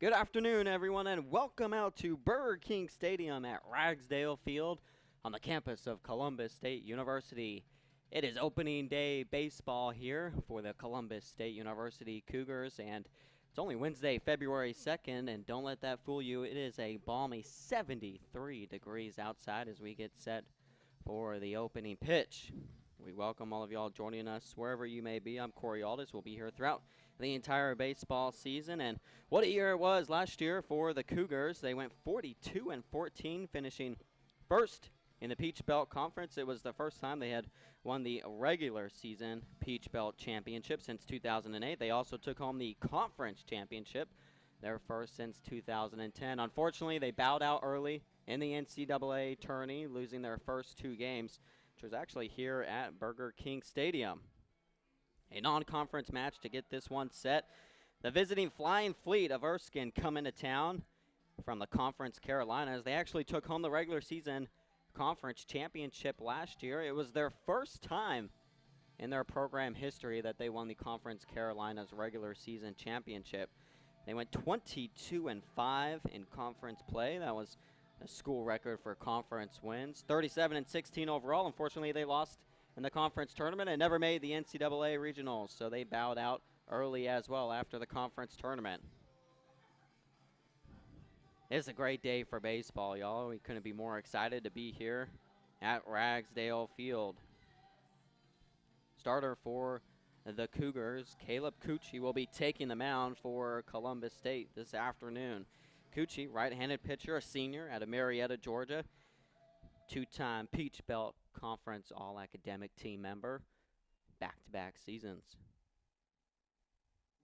Good afternoon, everyone, and welcome out to Burger King Stadium at Ragsdale Field on the campus of Columbus State University. It is opening day baseball here for the Columbus State University Cougars, and it's only Wednesday, February 2nd, and don't let that fool you. It is a balmy 73 degrees outside as we get set for the opening pitch. We welcome all of y'all joining us wherever you may be. I'm Corey Aldis. We'll be here throughout the entire baseball season, and what a year it was last year for the Cougars. They went 42-14, finishing first in the Peach Belt Conference. It was the first time they had won the regular season Peach Belt Championship since 2008. They also took home the conference championship, their first since 2010. Unfortunately, they bowed out early in the NCAA tourney, losing their first two games, which was actually here at Burger King Stadium. A non-conference match to get this one set. The visiting Flying Fleet of Erskine come into town from the Conference Carolinas. They actually took home the regular season conference championship last year. It was their first time in their program history that they won the Conference Carolinas regular season championship. They went 22-5 in conference play. That was a school record for conference wins. 37-16 overall. Unfortunately, they lost in the conference tournament and never made the NCAA regionals, so they bowed out early as well after the conference tournament. It's a great day for baseball, y'all. We couldn't be more excited to be here at Ragsdale Field. Starter for the Cougars, Caleb Cucci, will be taking the mound for Columbus State this afternoon. Cucci, right-handed pitcher, a senior out of Marietta, Georgia. Two-time Peach Belt Conference All-Academic team member, back-to-back seasons.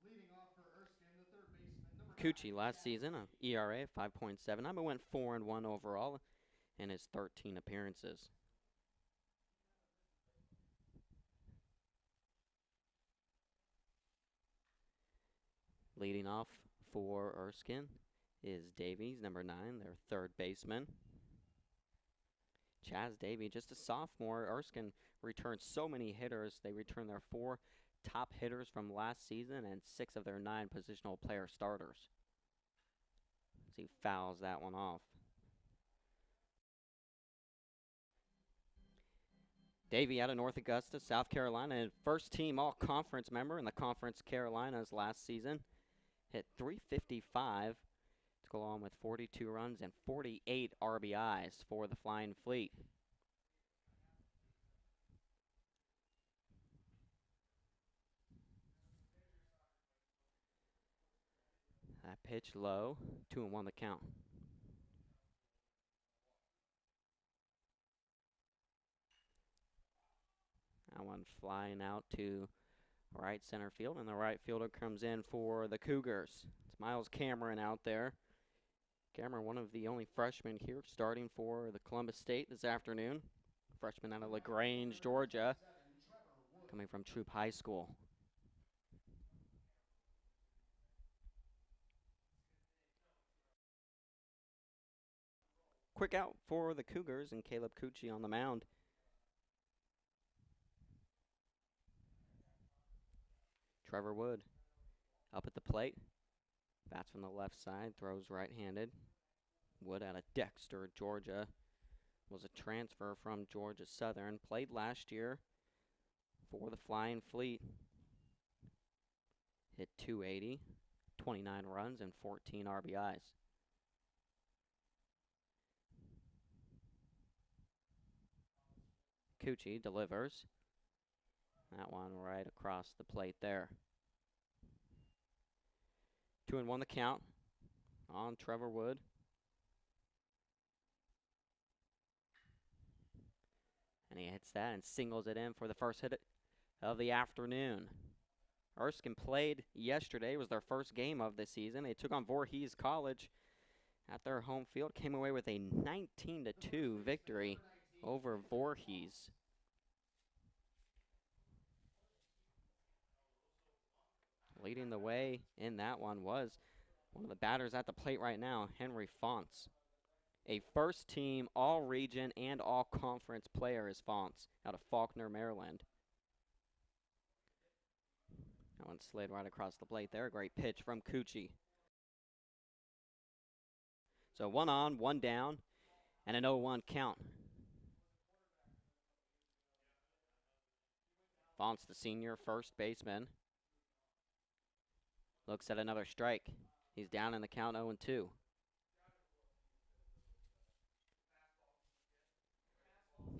Leading off for Erskine, the third baseman, Cucci last season, an ERA of 5.79, but went 4-1 overall in his 13 appearances. Leading off for Erskine is Davies, number 9, their third baseman. Chaz Davey, just a sophomore. Erskine returned so many hitters. They returned their 4 top hitters from last season and 6 of their 9 positional player starters. As he fouls that one off. Davey out of North Augusta, South Carolina, and first team all-conference member in the Conference Carolinas last season. Hit .355 to go along with 42 runs and 48 RBIs for the Flying Fleet. That pitch low, 2-1 the count. That one flying out to right center field, and the right fielder comes in for the Cougars. It's Miles Cameron out there. Cameron, one of the only freshmen here starting for the Columbus State this afternoon. Freshman out of LaGrange, Georgia, coming from Troop High School. Quick out for the Cougars and Caleb Cucci on the mound. Trevor Wood up at the plate. Bats from the left side, throws right-handed. Wood out of Dexter, Georgia. Was a transfer from Georgia Southern. Played last year for the Flying Fleet. Hit .280, 29 runs, and 14 RBIs. Cucci delivers. That one right across the plate there. 2-1 the count on Trevor Wood. And he hits that and singles it in for the first hit of the afternoon. Erskine played yesterday. It was their first game of the season. They took on Voorhees College at their home field. Came away with a 19-2 victory over Voorhees. Leading the way in that one was one of the batters at the plate right now, Henry Fonts. A first-team all-region and all-conference player is Fonts out of Faulkner, Maryland. That one slid right across the plate there. Great pitch from Cucci. So 1 on, 1 down, and an 0-1 count. Fonts, the senior first baseman, looks at another strike. He's down in the count 0-2.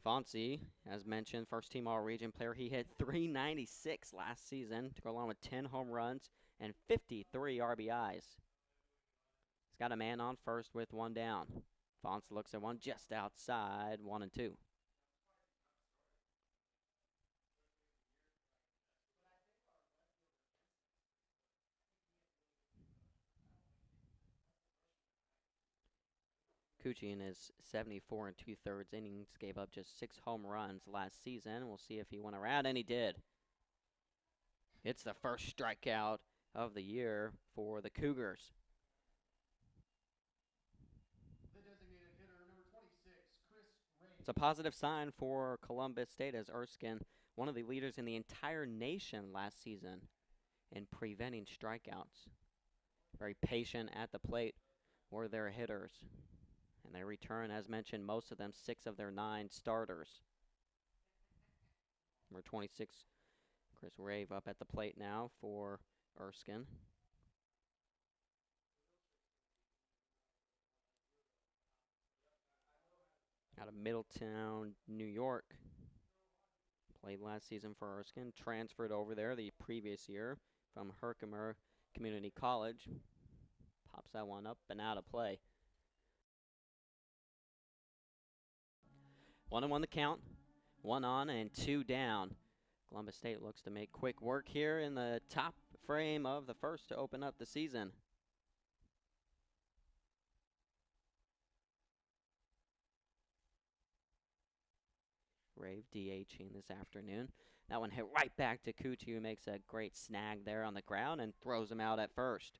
Fonzie, as mentioned, first team All-Region player. He hit .396 last season to go along with 10 home runs and 53 RBIs. He's got a man on first with 1 down. Fonz looks at one just outside, 1-2. Cucci in his 74 2/3 innings gave up just 6 home runs last season. We'll see if he went around, and he did. It's the first strikeout of the year for the Cougars. The designated hitter, number 26, Chris Ray. It's a positive sign for Columbus State, as Erskine, one of the leaders in the entire nation last season in preventing strikeouts. Very patient at the plate were their hitters. And they return, as mentioned, most of them, 6 of their 9 starters. Number 26, Chris Rave, up at the plate now for Erskine. Out of Middletown, New York. Played last season for Erskine. Transferred over there the previous year from Herkimer Community College. Pops that one up and out of play. 1-1 the count. 1 on and 2 down. Columbus State looks to make quick work here in the top frame of the first to open up the season. Rave DHing this afternoon. That one hit right back to Cucci, who makes a great snag there on the ground and throws him out at first.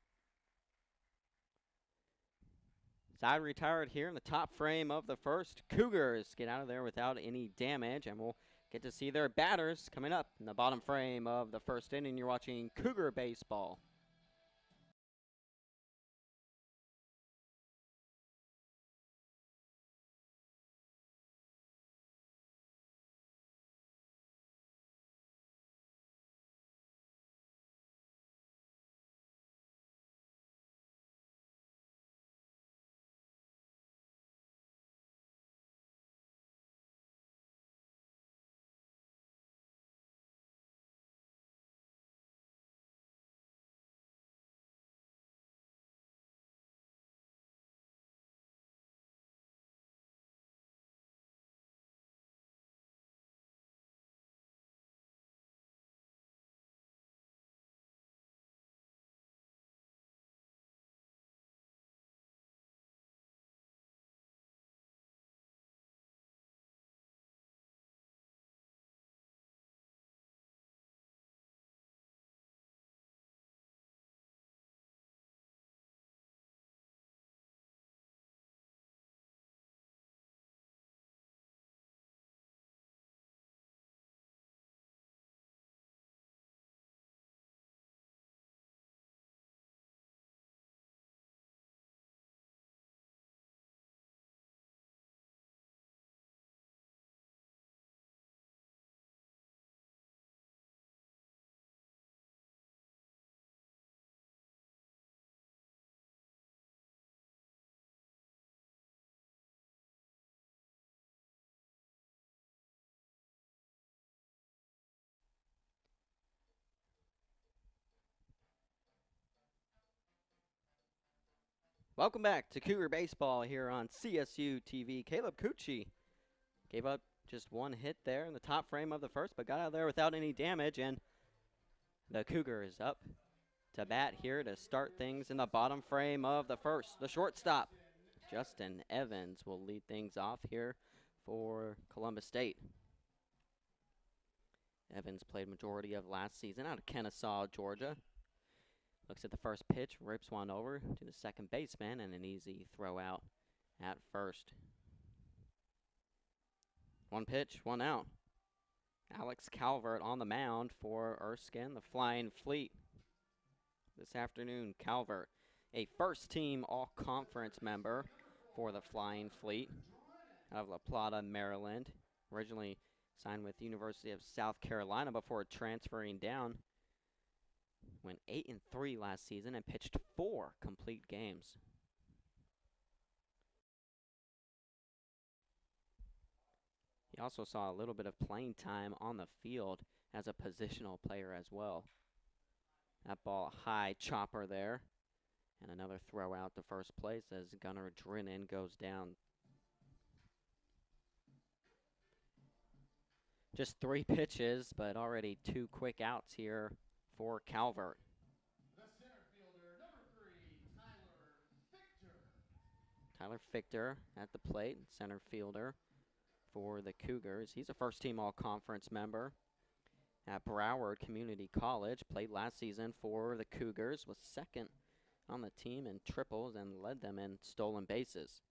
Side retired here in the top frame of the first. Cougars get out of there without any damage, and we'll get to see their batters coming up in the bottom frame of the first inning. You're watching Cougar baseball. Welcome back to Cougar Baseball here on CSU TV. Caleb Cucci gave up just 1 hit there in the top frame of the first, but got out of there without any damage, and the Cougars up to bat here to start things in the bottom frame of the first. The shortstop, Justin Evans, will lead things off here for Columbus State. Evans played majority of last season out of Kennesaw, Georgia. Looks at the first pitch, rips one over to the second baseman, and an easy throw out at first. 1 pitch, 1 out. Alex Calvert on the mound for Erskine, the Flying Fleet. This afternoon, Calvert, a first-team all-conference member for the Flying Fleet out of La Plata, Maryland. Originally signed with University of South Carolina before transferring down. Went 8-3 last season and pitched 4 complete games. He also saw a little bit of playing time on the field as a positional player as well. That ball, high chopper there. And another throw out to first place as Gunnar Drinnan goes down. Just 3 pitches, but already 2 quick outs here for Calvert. The center fielder, number 3, Tyler Fichter at the plate, center fielder for the Cougars. He's a first-team all-conference member at Broward Community College. Played last season for the Cougars, was second on the team in triples and led them in stolen bases.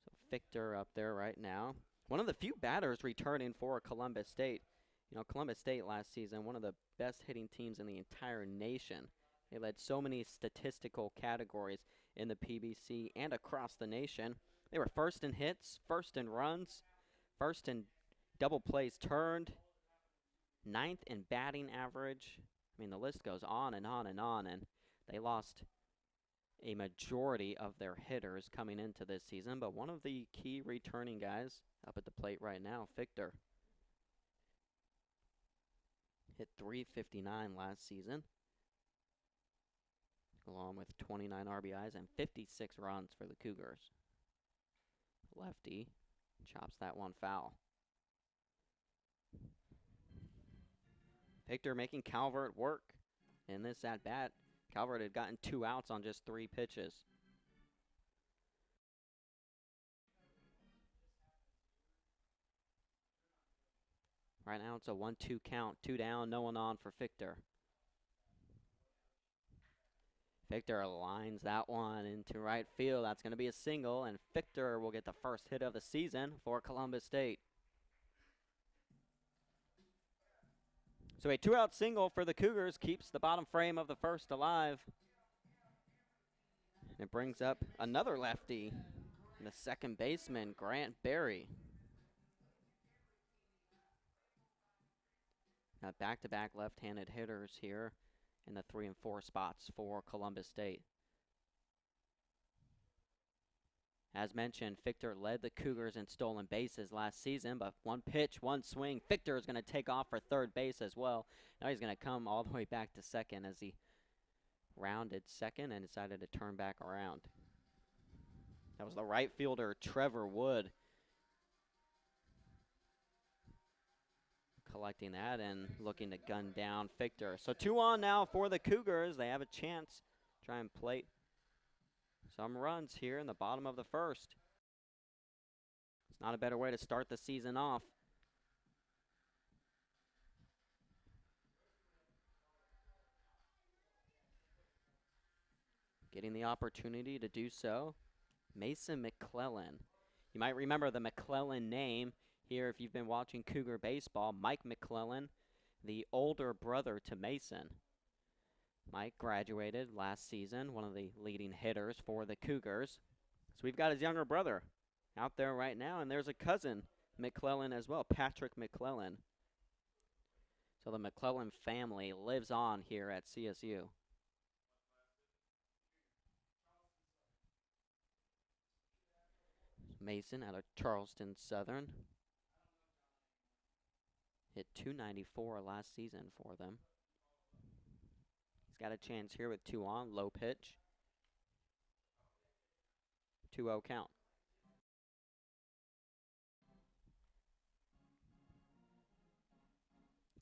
So Fichter up there right now. One of the few batters returning for Columbus State. You know, Columbus State last season, one of the best hitting teams in the entire nation. They led so many statistical categories in the PBC and across the nation. They were first in hits, first in runs, first in double plays turned, 9th in batting average. I mean, the list goes on and on and on, and they lost a majority of their hitters coming into this season, but one of the key returning guys up at the plate right now, Fichter, hit .359 last season, along with 29 RBIs and 56 runs for the Cougars. Lefty chops that one foul. Fichter making Calvert work in this at-bat. Calvert had gotten 2 outs on just 3 pitches. Right now it's a 1-2 count, 2 down, no one on for Fichter. Fichter lines that one into right field. That's going to be a single, and Fichter will get the first hit of the season for Columbus State. So a 2-out single for the Cougars keeps the bottom frame of the first alive. And it brings up another lefty, the second baseman, Grant Berry. Now back-to-back left-handed hitters here in the 3 and 4 spots for Columbus State. As mentioned, Fichter led the Cougars in stolen bases last season, but 1 pitch, 1 swing. Fichter is going to take off for third base as well. Now he's going to come all the way back to second as he rounded second and decided to turn back around. That was the right fielder, Trevor Wood, collecting that and looking to gun down Fichter. So 2 on now for the Cougars. They have a chance to try and plate some runs here in the bottom of the first. It's not a better way to start the season off. Getting the opportunity to do so, Mason McClellan. You might remember the McClellan name here if you've been watching Cougar baseball. Mike McClellan, the older brother to Mason. Mike graduated last season, one of the leading hitters for the Cougars. So we've got his younger brother out there right now, and there's a cousin, McClellan, as well, Patrick McClellan. So the McClellan family lives on here at CSU. Mason out of Charleston Southern. Hit .294 last season for them. He's got a chance here with 2 on, low pitch. 2-0 count.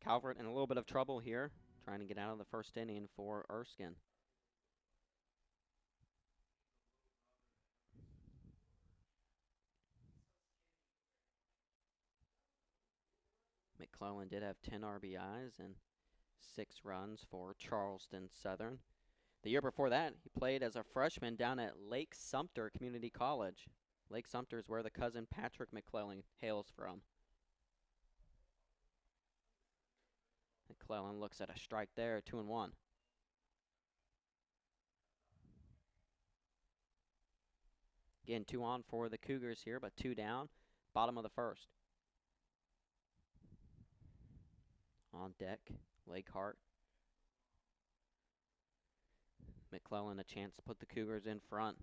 Calvert in a little bit of trouble here, trying to get out of the first inning for Erskine. McClellan did have 10 RBIs and 6 runs for Charleston Southern. The year before that, he played as a freshman down at Lake Sumter Community College. Lake Sumter is where the cousin Patrick McClellan hails from. McClellan looks at a strike there, 2-1. Again, 2 on for the Cougars here, but 2 down. Bottom of the first. On deck, Lakehart. McClellan a chance to put the Cougars in front.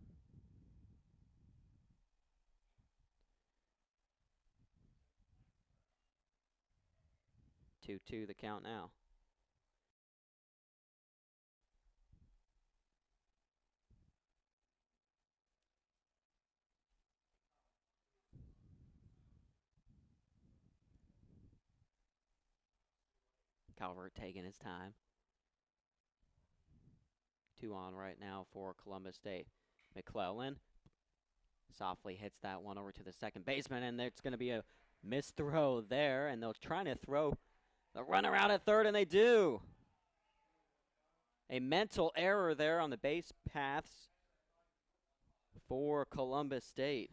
Two the count now. Calvert taking his time. 2 on right now for Columbus State. McClellan softly hits that one over to the second baseman, and there's going to be a missed throw there, and they're trying to throw the runner out at third, and they do. A mental error there on the base paths for Columbus State.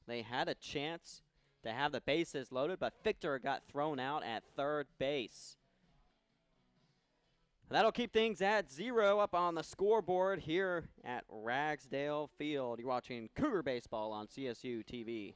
They had a chance to have the bases loaded, but Victor got thrown out at third base. That'll keep things at 0 up on the scoreboard here at Ragsdale Field. You're watching Cougar Baseball on CSU TV.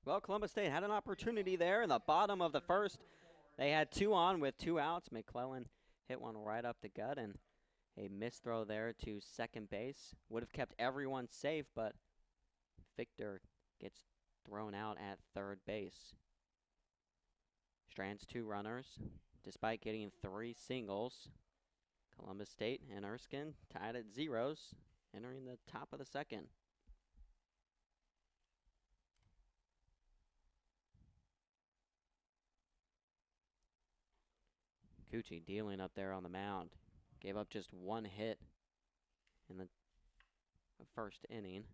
Well, Columbus State had an opportunity there in the bottom of the first. They had 2 on with 2 outs. McClellan hit one right up the gut, and a missed throw there to second base. Would have kept everyone safe, but Victor gets thrown out at third base. Strands 2 runners, despite getting 3 singles. Columbus State and Erskine tied at zeros, entering the top of the second. Cucci dealing up there on the mound. Gave up just 1 hit in the first inning.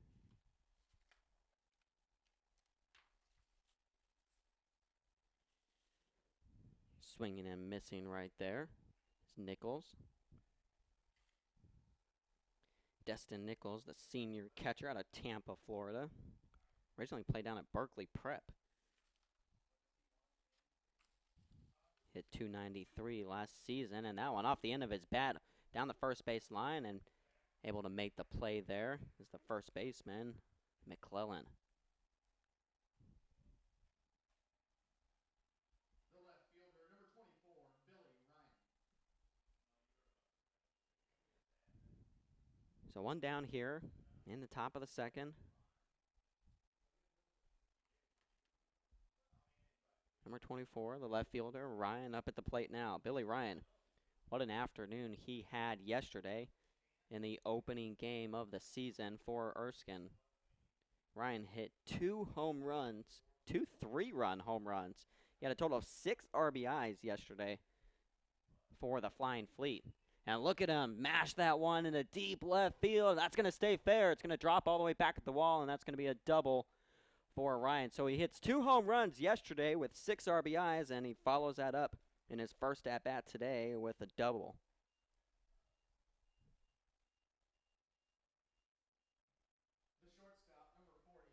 Swinging and missing right there is Nichols. Destin Nichols, the senior catcher out of Tampa, Florida. Originally played down at Berkeley Prep. Hit .293 last season, and that one off the end of his bat down the first base line, and able to make the play there is the first baseman, McClellan. The left fielder, number 24, Billy Ryan. So 1 down here in the top of the second. Number 24, the left fielder, Ryan up at the plate now. Billy Ryan, what an afternoon he had yesterday in the opening game of the season for Erskine. Ryan hit 2 home runs, 2 3-run home runs. He had a total of 6 RBIs yesterday for the Flying Fleet. And look at him mash that one in the deep left field. That's going to stay fair. It's going to drop all the way back at the wall, and that's going to be a double for Ryan. So he hits 2 home runs yesterday with 6 RBIs, and he follows that up in his first at-bat today with a double. The shortstop, number 40.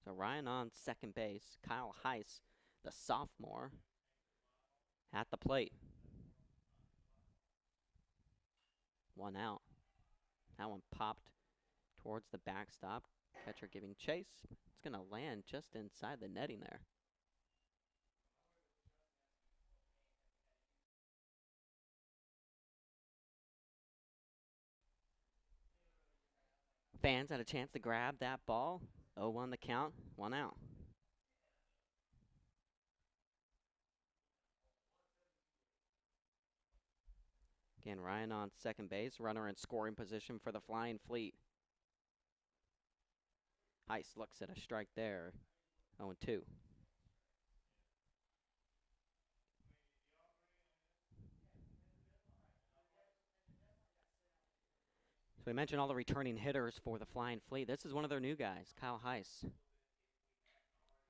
So Ryan on second base. Kyle Heiss, the sophomore, at the plate. 1 out. That one popped towards the backstop. Catcher giving chase. It's going to land just inside the netting there. Fans had a chance to grab that ball. 0-1 the count, 1 out. Again, Ryan on second base. Runner in scoring position for the Flying Fleet. Heiss looks at a strike there. 0-2. So we mentioned all the returning hitters for the Flying Fleet. This is one of their new guys, Kyle Heiss.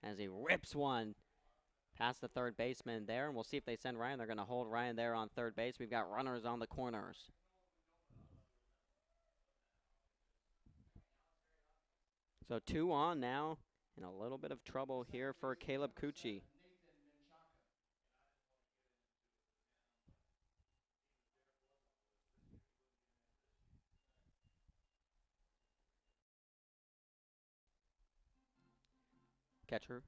As he rips one past the third baseman there, and we'll see if they send Ryan. They're going to hold Ryan there on third base. We've got runners on the corners. So 2 on now, and a little bit of trouble here for Caleb Cucci. Catcher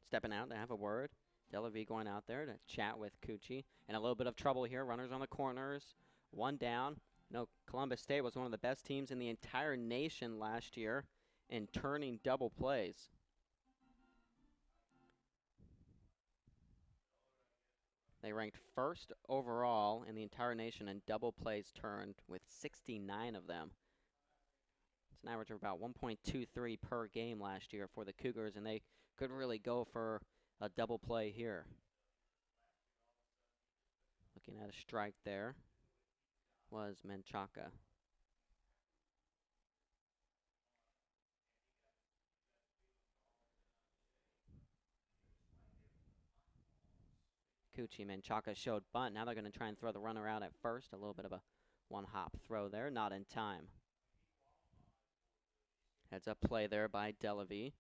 stepping out to have a word. Delavi going out there to chat with Cucci. And a little bit of trouble here. Runners on the corners. 1 down. You know, Columbus State was one of the best teams in the entire nation last year in turning double plays. They ranked first overall in the entire nation in double plays turned with 69 of them. It's an average of about 1.23 per game last year for the Cougars, and they could really go for a double play here. Looking at a strike there was Menchaca. Cucci, Menchaca showed bunt. Now they're going to try and throw the runner out at first. A little bit of a one-hop throw there, not in time. Heads up play there by Delavi.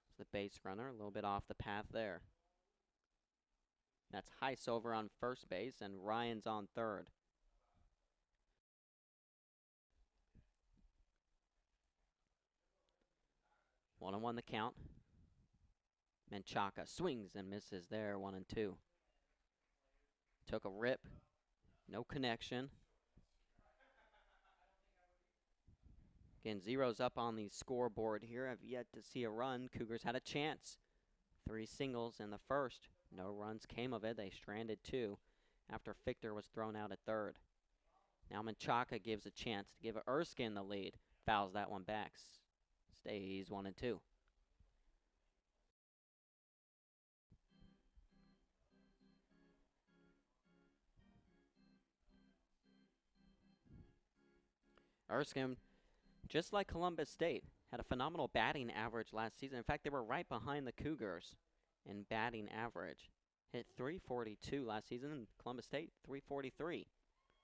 It's the base runner, a little bit off the path there. That's Heiss over on first base, and Ryan's on third. One and 1 the count. Menchaca swings and misses there, 1-2. Took a rip, no connection. Again, zeros up on the scoreboard here. I've yet to see a run. Cougars had a chance. 3 singles in the first. No runs came of it. They stranded 2 after Fichter was thrown out at third. Now Menchaca gives a chance to give Erskine the lead. Fouls that one back. Stays 1-2. Erskine, just like Columbus State, had a phenomenal batting average last season. In fact, they were right behind the Cougars in batting average. Hit .342 last season, and Columbus State .343.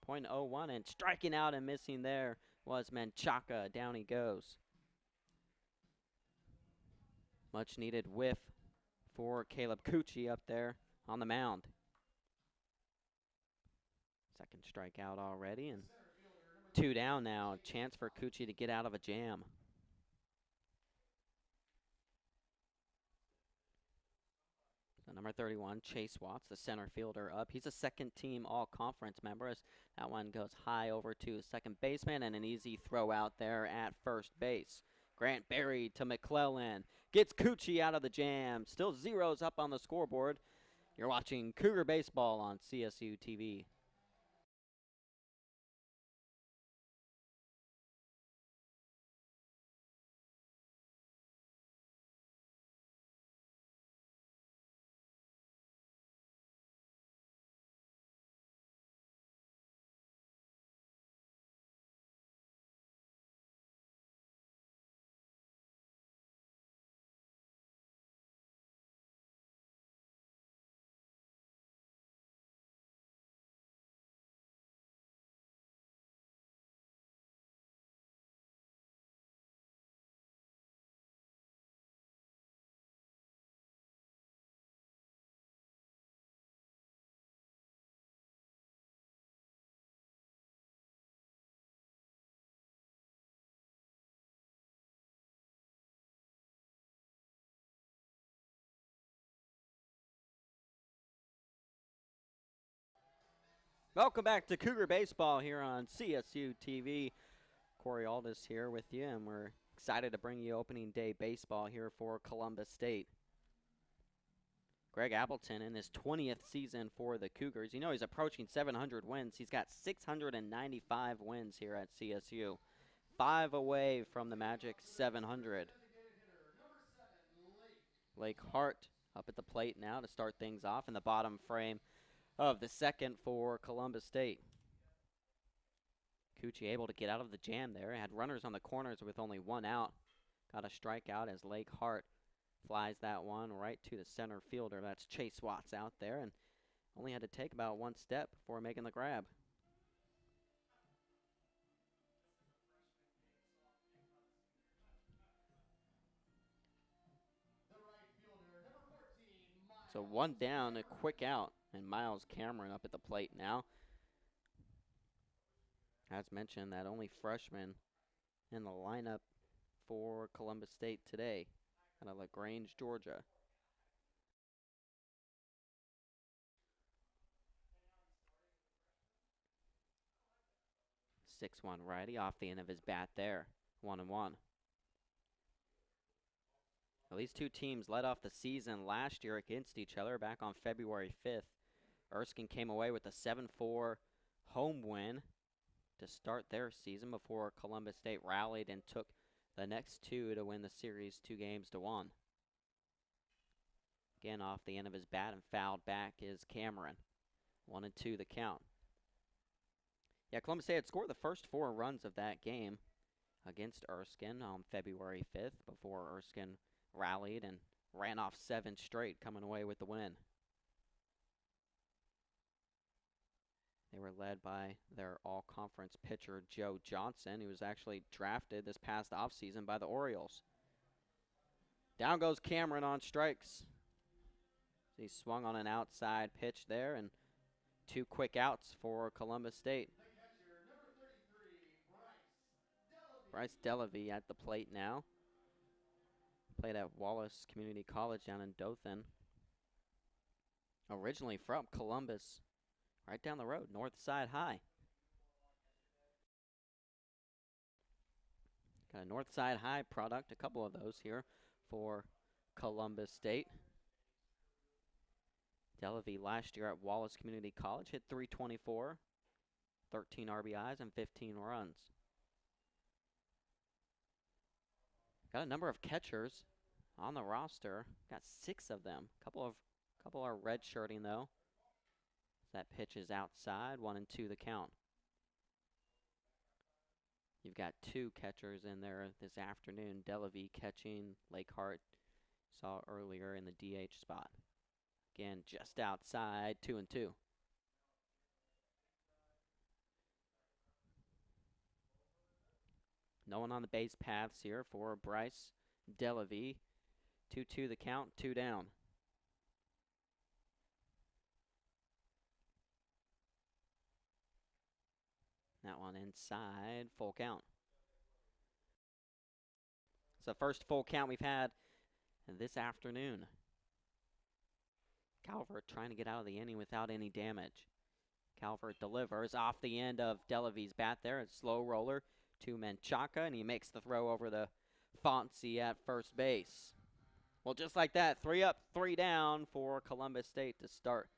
.01, and striking out and missing there was Menchaca. Down he goes. Much needed whiff for Caleb Cucci up there on the mound. Second strikeout already, and 2 down now. Chance for Cucci to get out of a jam. So number 31, Chase Watts, the center fielder up. He's a second-team all-conference member as that one goes high over to second baseman, and an easy throw out there at first base. Grant Berry to McClellan. Gets Cucci out of the jam. Still zeros up on the scoreboard. You're watching Cougar Baseball on CSU TV. Welcome back to Cougar Baseball here on CSU TV. Corey Aldis here with you, and we're excited to bring you opening day baseball here for Columbus State. Greg Appleton in his 20th season for the Cougars. You know he's approaching 700 wins. He's got 695 wins here at CSU. 5 away from the magic 700. Lake Hart up at the plate now to start things off in the bottom frame of the second for Columbus State. Cucci able to get out of the jam there. Had runners on the corners with only 1 out. Got a strikeout as Lake Hart flies that one right to the center fielder. That's Chase Watts out there, and only had to take about 1 step before making the grab. So 1 down, a quick out, and Miles Cameron up at the plate now. As mentioned, that only freshman in the lineup for Columbus State today out of LaGrange, Georgia. 6-1 righty off the end of his bat there. 1-1. Well, these two teams led off the season last year against each other back on February 5th. Erskine came away with a 7-4 home win to start their season before Columbus State rallied and took the next 2 to win the series 2-1. Again, off the end of his bat and fouled back is Cameron. 1-2 the count. Yeah, Columbus State had scored the first 4 runs of that game against Erskine on February 5th before Erskine rallied and ran off 7 straight, coming away with the win. They were led by their all-conference pitcher, Joe Johnson, who was actually drafted this past offseason by the Orioles. Down goes Cameron on strikes. He swung on an outside pitch there, and 2 quick outs for Columbus State. Bryce Delavy at the plate now. Played at Wallace Community College down in Dothan. Originally from Columbus, right down the road, North Side High. Got a North Side High product, a couple of those here for Columbus State. Delavy last year at Wallace Community College hit .324, 13 RBIs, and 15 runs. Got a number of catchers on the roster. Got 6 of them. Couple are redshirting though. That pitch is outside. 1-2 the count. You've got 2 catchers in there this afternoon. Delavy catching. Lake Hart saw earlier in the DH spot. Again, just outside. 2-2. No one on the base paths here for Bryce Delavy. 2-2 the count, 2 down. That one inside, full count. It's the first full count we've had this afternoon. Calvert trying to get out of the inning without any damage. Calvert delivers off the end of Delavy's bat there. A slow roller to Menchaca, and he makes the throw over the Fonzie at first base. Well, just like that, 3 up, 3 down for Columbus State to start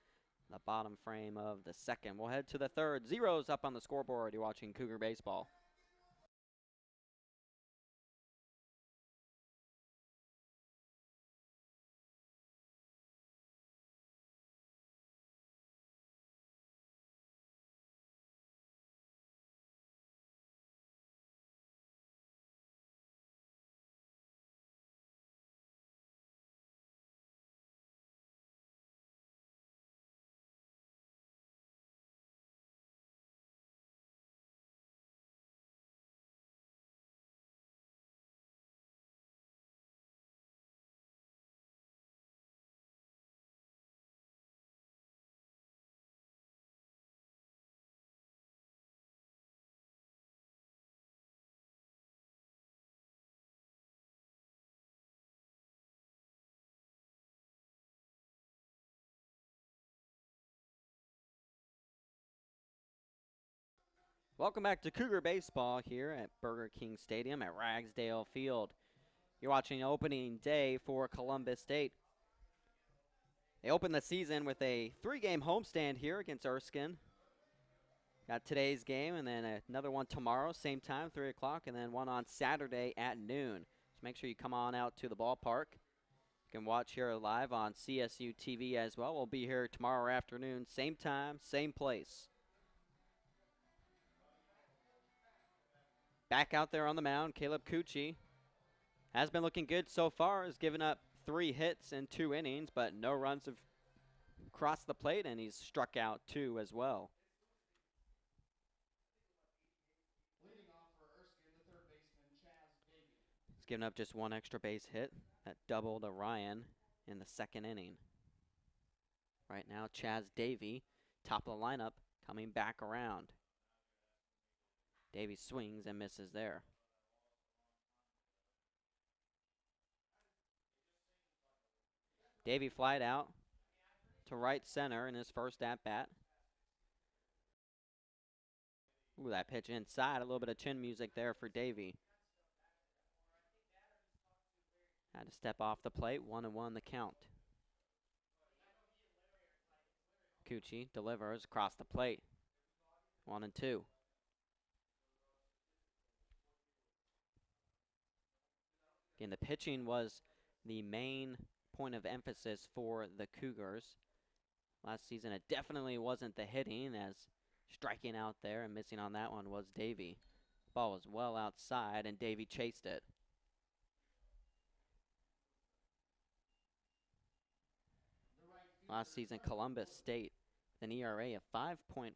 the bottom frame of the second. We'll head to the third. 0's up on the scoreboard. You're watching Cougar Baseball. Welcome back to Cougar Baseball here at Burger King Stadium at Ragsdale Field. You're watching opening day for Columbus State. They opened the season with a 3-game homestand here against Erskine. Got today's game and then another one tomorrow, same time, 3 o'clock, and then one on Saturday at noon. So make sure you come on out to the ballpark. You can watch here live on CSU TV as well. We'll be here tomorrow afternoon, same time, same place. Back out there on the mound, Caleb Cucci has been looking good so far. Has given up 3 hits in 2 innings, but no runs have crossed the plate, and he's struck out 2 as well. Leading off for Erskine, the third baseman, Chaz Davey. He's given up just 1 extra base hit. That doubled to Ryan in the 2nd inning. Right now, Chaz Davey, top of the lineup, coming back around. Davey swings and misses there. Davey flied out to right center in his first at-bat. Ooh, that pitch inside. A little bit of chin music there for Davey. Had to step off the plate. 1-1 the count. Cucci delivers across the plate. 1-2. Again, the pitching was the main point of emphasis for the Cougars. Last season, it definitely wasn't the hitting, as striking out there and missing on that one was Davey. Ball was well outside, and Davey chased it. Last season, Columbus State with an ERA of 5.49.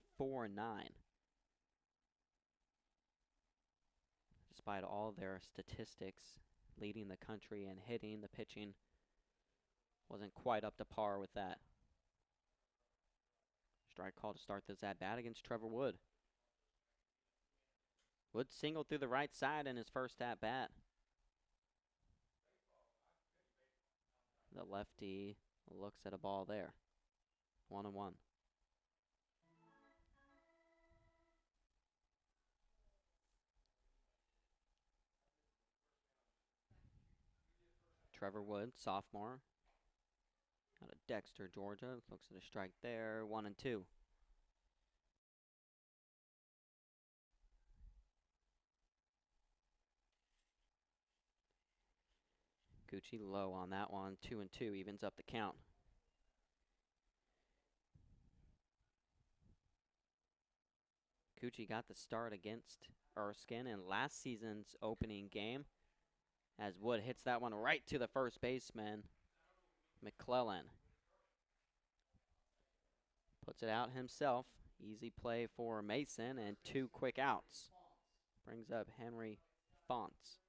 Despite all their statistics, leading the country in hitting, the pitching wasn't quite up to par with that. Strike call to start this at-bat against Trevor Wood. Wood singled through the right side in his first at-bat. The lefty looks at a ball there. 1-1. Trevor Wood, sophomore, out of Dexter, Georgia. Looks at a strike there. 1-2. Gucci low on that one. 2-2 evens up the count. Gucci got the start against Erskine in last season's opening game, as Wood hits that one right to the first baseman, McClellan. Puts it out himself. Easy play for Mason, and 2 quick outs. Brings up Henry Fonts.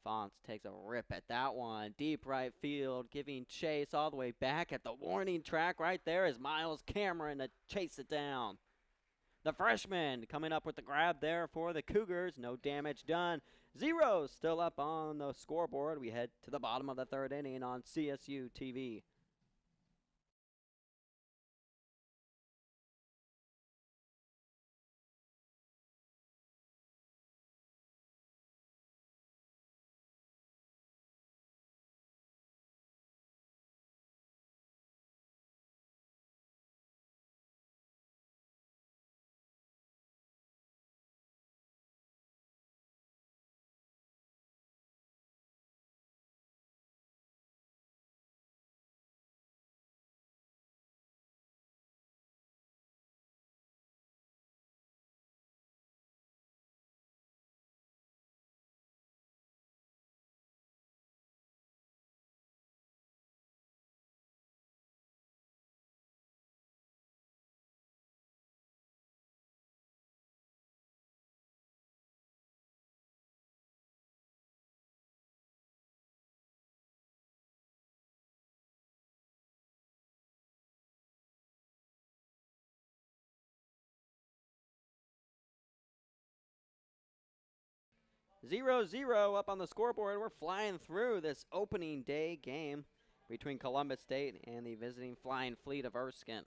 Fonts takes a rip at that one. Deep right field, giving chase all the way back at the warning track right there is Miles Cameron to chase it down. The freshman coming up with the grab there for the Cougars. No damage done. 0 still up on the scoreboard. We head to the bottom of the 3rd inning on CSU TV. 0-0 up on the scoreboard. We're flying through this opening day game between Columbus State and the visiting Flying Fleet of Erskine.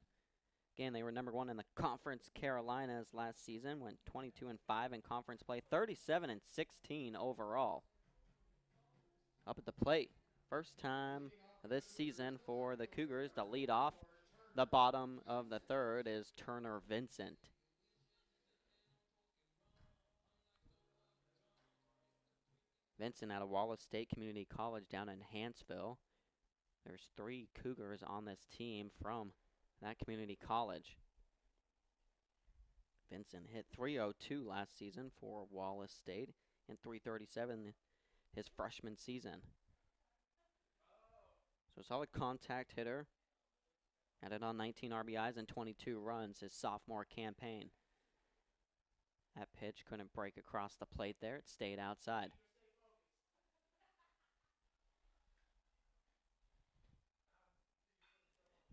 Again, they were number 1 in the Conference Carolinas last season, went 22-5 in conference play, 37-16 overall. Up at the plate, first time this season for the Cougars to lead off. The bottom of the third is Turner Vincent. Vincent out of Wallace State Community College down in Hanceville. There's 3 Cougars on this team from that community college. Vincent hit .302 last season for Wallace State and .337 his freshman season. So solid contact hitter. Added on 19 RBIs and 22 runs his sophomore campaign. That pitch couldn't break across the plate there. It stayed outside.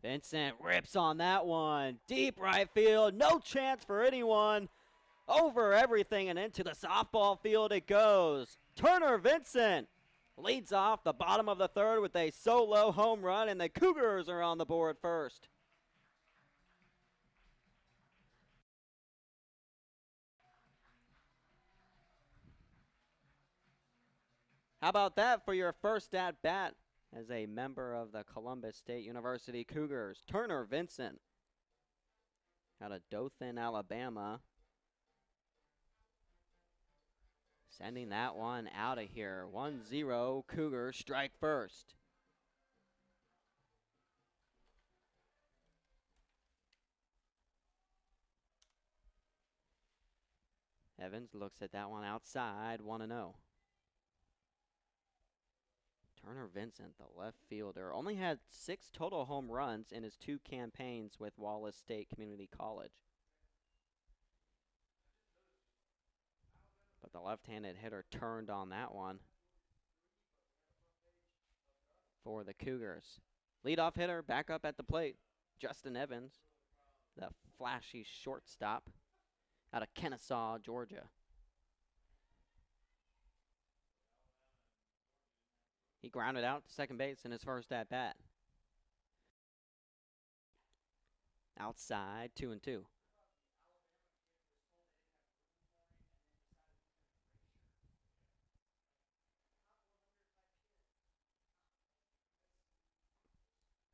Vincent rips on that one. Deep right field. No chance for anyone. Over everything and into the softball field it goes. Turner Vincent leads off the bottom of the third with a solo home run, and the Cougars are on the board first. How about that for your first at bat as a member of the Columbus State University Cougars? Turner Vincent out of Dothan, Alabama. Sending that one out of here. 1-0 Cougars, strike first. Evans looks at that one outside, 1-0. Turner Vincent, the left fielder, only had 6 total home runs in his 2 campaigns with Wallace State Community College. But the left-handed hitter turned on that one for the Cougars. Leadoff hitter back up at the plate, Justin Evans, the flashy shortstop out of Kennesaw, Georgia. He grounded out to second base in his first at-bat. Outside, 2-2.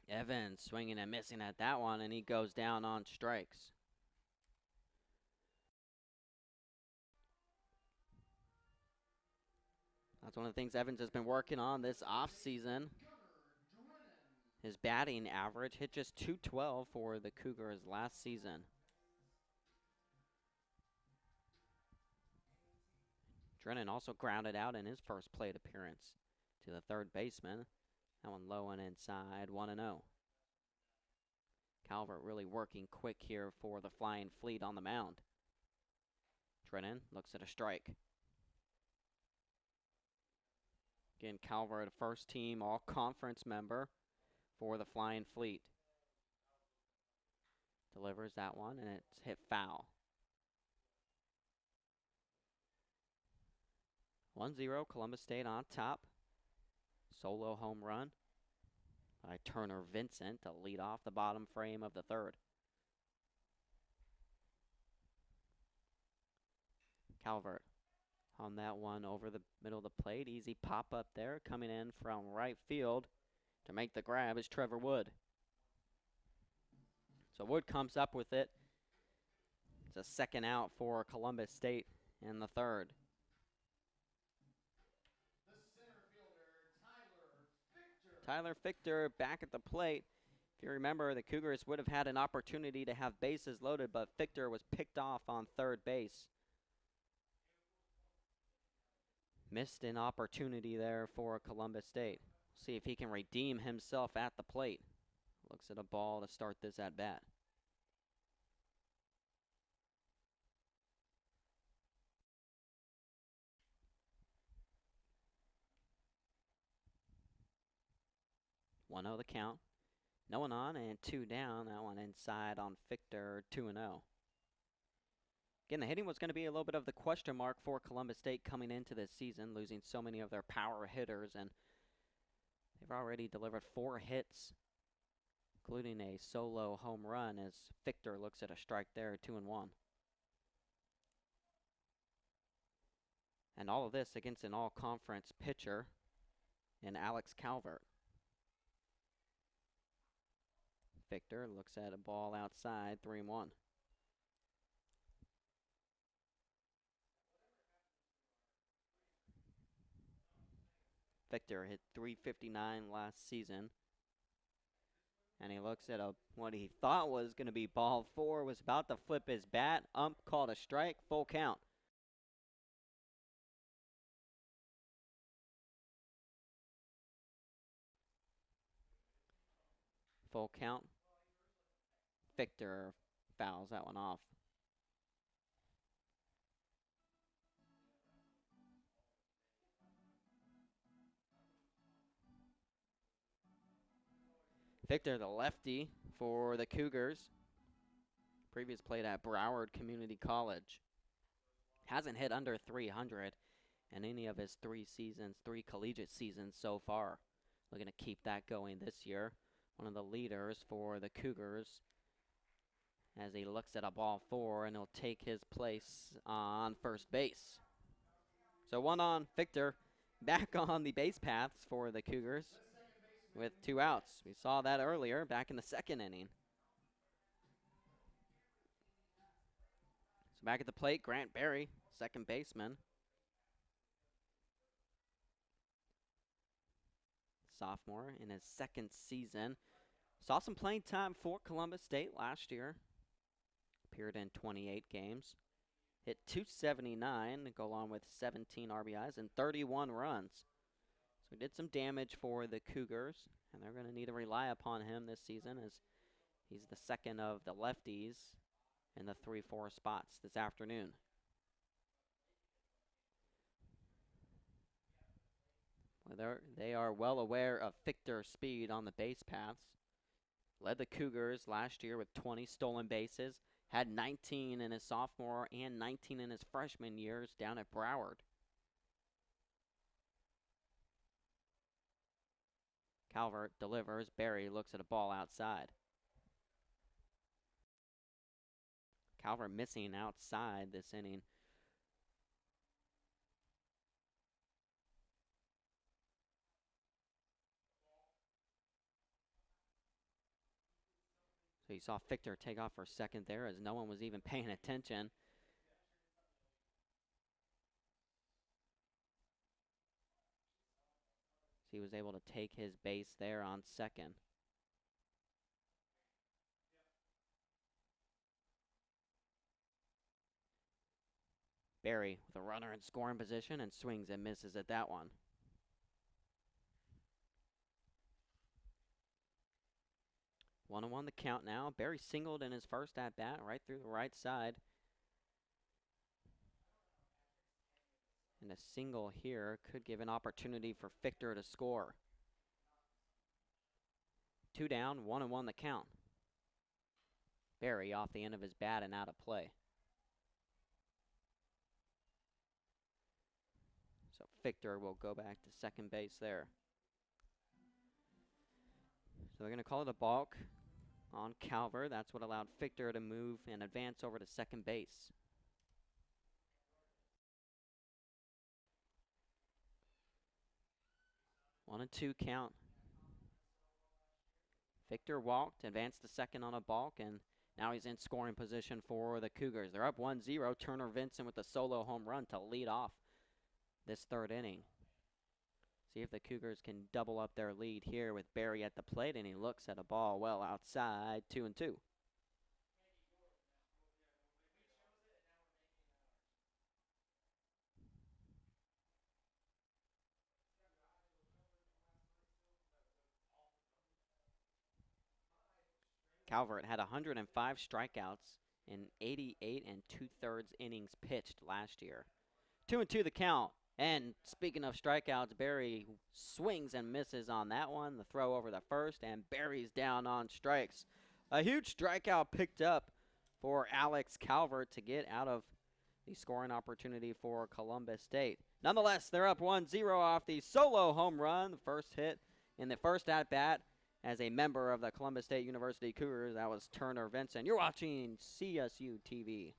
Evans swinging and missing at that one, and he goes down on strikes. That's one of the things Evans has been working on this offseason. His batting average hit just .212 for the Cougars last season. Drennan also grounded out in his first plate appearance to the third baseman. That one low and inside, 1-0. Calvert really working quick here for the Flying Fleet on the mound. Drennan looks at a strike. Again, Calvert, a first-team all-conference member for the Flying Fleet. Delivers that one, and it's hit foul. 1-0, Columbus State on top. Solo home run by Turner Vincent to lead off the bottom frame of the third. Calvert on that one over the middle of the plate. Easy pop up there. Coming in from right field to make the grab is Trevor Wood. So Wood comes up with it. It's a second out for Columbus State in the third. Tyler Fichter back at the plate. If you remember, the Cougars would have had an opportunity to have bases loaded, but Fichter was picked off on third base. Missed an opportunity there for Columbus State. See if he can redeem himself at the plate. Looks at a ball to start this at bat. One 0 the count. No one on and 2 down. That one inside on Fichter, 2-0. Again, the hitting was going to be a little bit of the question mark for Columbus State coming into this season, losing so many of their power hitters, and they've already delivered 4 hits, including a solo home run as Victor looks at a strike there, 2-1. And all of this against an all-conference pitcher in Alex Calvert. Victor looks at a ball outside, 3-1. Victor hit .359 last season. And he looks at what he thought was going to be ball 4, was about to flip his bat. Ump called a strike, full count. Full count. Victor fouls that one off. Victor, the lefty for the Cougars. Previous played at Broward Community College. Hasn't hit under 300 in any of his 3 collegiate seasons so far. Looking to keep that going this year. One of the leaders for the Cougars as he looks at a ball 4, and he'll take his place on first base. So 1 on Victor, back on the base paths for the Cougars with 2 outs. We saw that earlier back in the 2nd inning. So back at the plate, Grant Berry, second baseman. Sophomore in his 2nd season. Saw some playing time for Columbus State last year. Appeared in 28 games. Hit .279 to go along with 17 RBIs and 31 runs. So he did some damage for the Cougars, and they're going to need to rely upon him this season as he's the second of the lefties in the 3-4 spots this afternoon. Well, they are well aware of Victor's speed on the base paths. Led the Cougars last year with 20 stolen bases. Had 19 in his sophomore and 19 in his freshman years down at Broward. Calvert delivers. Berry looks at a ball outside. Calvert missing outside this inning. So you saw Victor take off for second there as no one was even paying attention. So he was able to take his base there on second. Berry with a runner in scoring position and swings and misses at that one. 1-1 the count now. Berry singled in his first at-bat right through the right side. And a single here could give an opportunity for Victor to score. 2 down, 1-1 the count. Berry off the end of his bat and out of play. So Victor will go back to second base there. So they're going to call it a balk on Calvert. That's what allowed Victor to move and advance over to second base. One and 2 count. Victor walked, advanced to second on a balk, and now he's in scoring position for the Cougars. They're up 1-0. Turner Vincent with a solo home run to lead off this 3rd inning. See if the Cougars can double up their lead here with Berry at the plate, and he looks at a ball well outside, 2-2. Calvert had 105 strikeouts in 88 2/3 innings pitched last year. 2-2 the count. And speaking of strikeouts, Berry swings and misses on that one. The throw over the first, and Berry's down on strikes. A huge strikeout picked up for Alex Calvert to get out of the scoring opportunity for Columbus State. Nonetheless, they're up 1-0 off the solo home run, the first hit in the first at-bat as a member of the Columbus State University Cougars. That was Turner Vincent. You're watching CSU TV.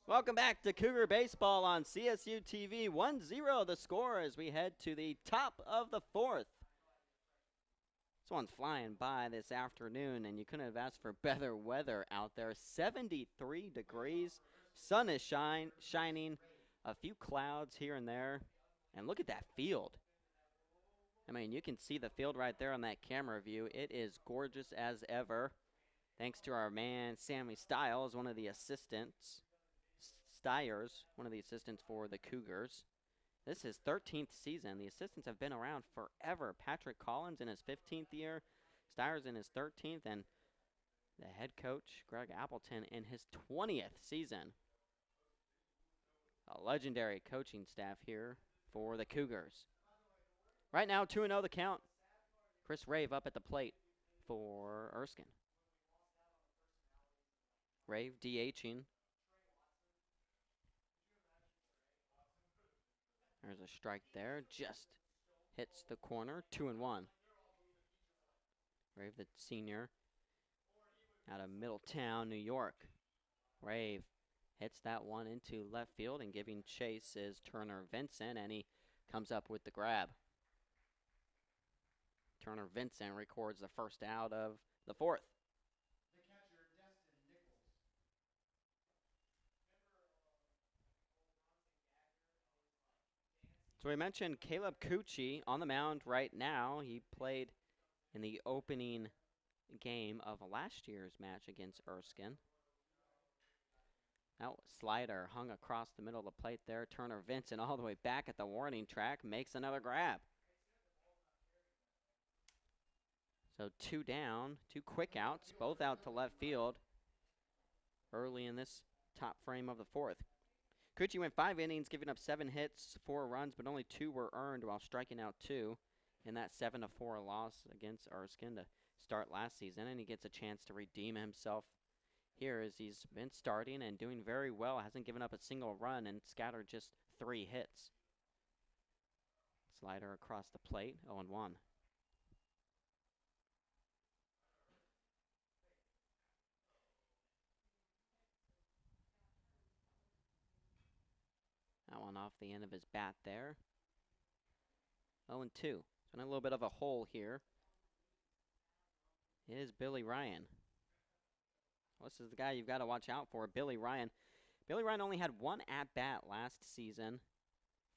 Welcome back to Cougar Baseball on CSU TV. 1-0 the score as we head to the top of the fourth. This one's flying by this afternoon, and you couldn't have asked for better weather out there. 73 degrees, sun is shining, a few clouds here and there, and look at that field. I mean, you can see the field right there on that camera view. It is gorgeous as ever, thanks to our man Sammy Stiles, one of the assistants. Stiers, one of the assistants for the Cougars. This is 13th season. The assistants have been around forever. Patrick Collins in his 15th year, Stiers in his 13th, and the head coach, Greg Appleton, in his 20th season. A legendary coaching staff here for the Cougars. Right now, 2-0 the count. Chris Rave up at the plate for Erskine. Rave DHing. There's a strike there, just hits the corner, 2-1. Rave, the senior, out of Middletown, New York. Rave hits that one into left field, and giving chase is Turner Vincent, and he comes up with the grab. Turner Vincent records the first out of the fourth. So we mentioned Caleb Cucci on the mound right now. He played in the opening game of last year's match against Erskine. That slider hung across the middle of the plate there. Turner Vincent all the way back at the warning track makes another grab. So 2 down, 2 quick outs, both out to left field early in this top frame of the fourth. Cucci went 5 innings, giving up 7 hits, 4 runs, but only 2 were earned while striking out 2 in that 7-4 loss against Erskine to start last season, and he gets a chance to redeem himself here as he's been starting and doing very well. Hasn't given up a single run and scattered just 3 hits. Slider across the plate, 0-1. That one off the end of his bat there. 0-2. So in a little bit of a hole here is Billy Ryan. Well, this is the guy you've got to watch out for, Billy Ryan. Billy Ryan only had 1 at-bat last season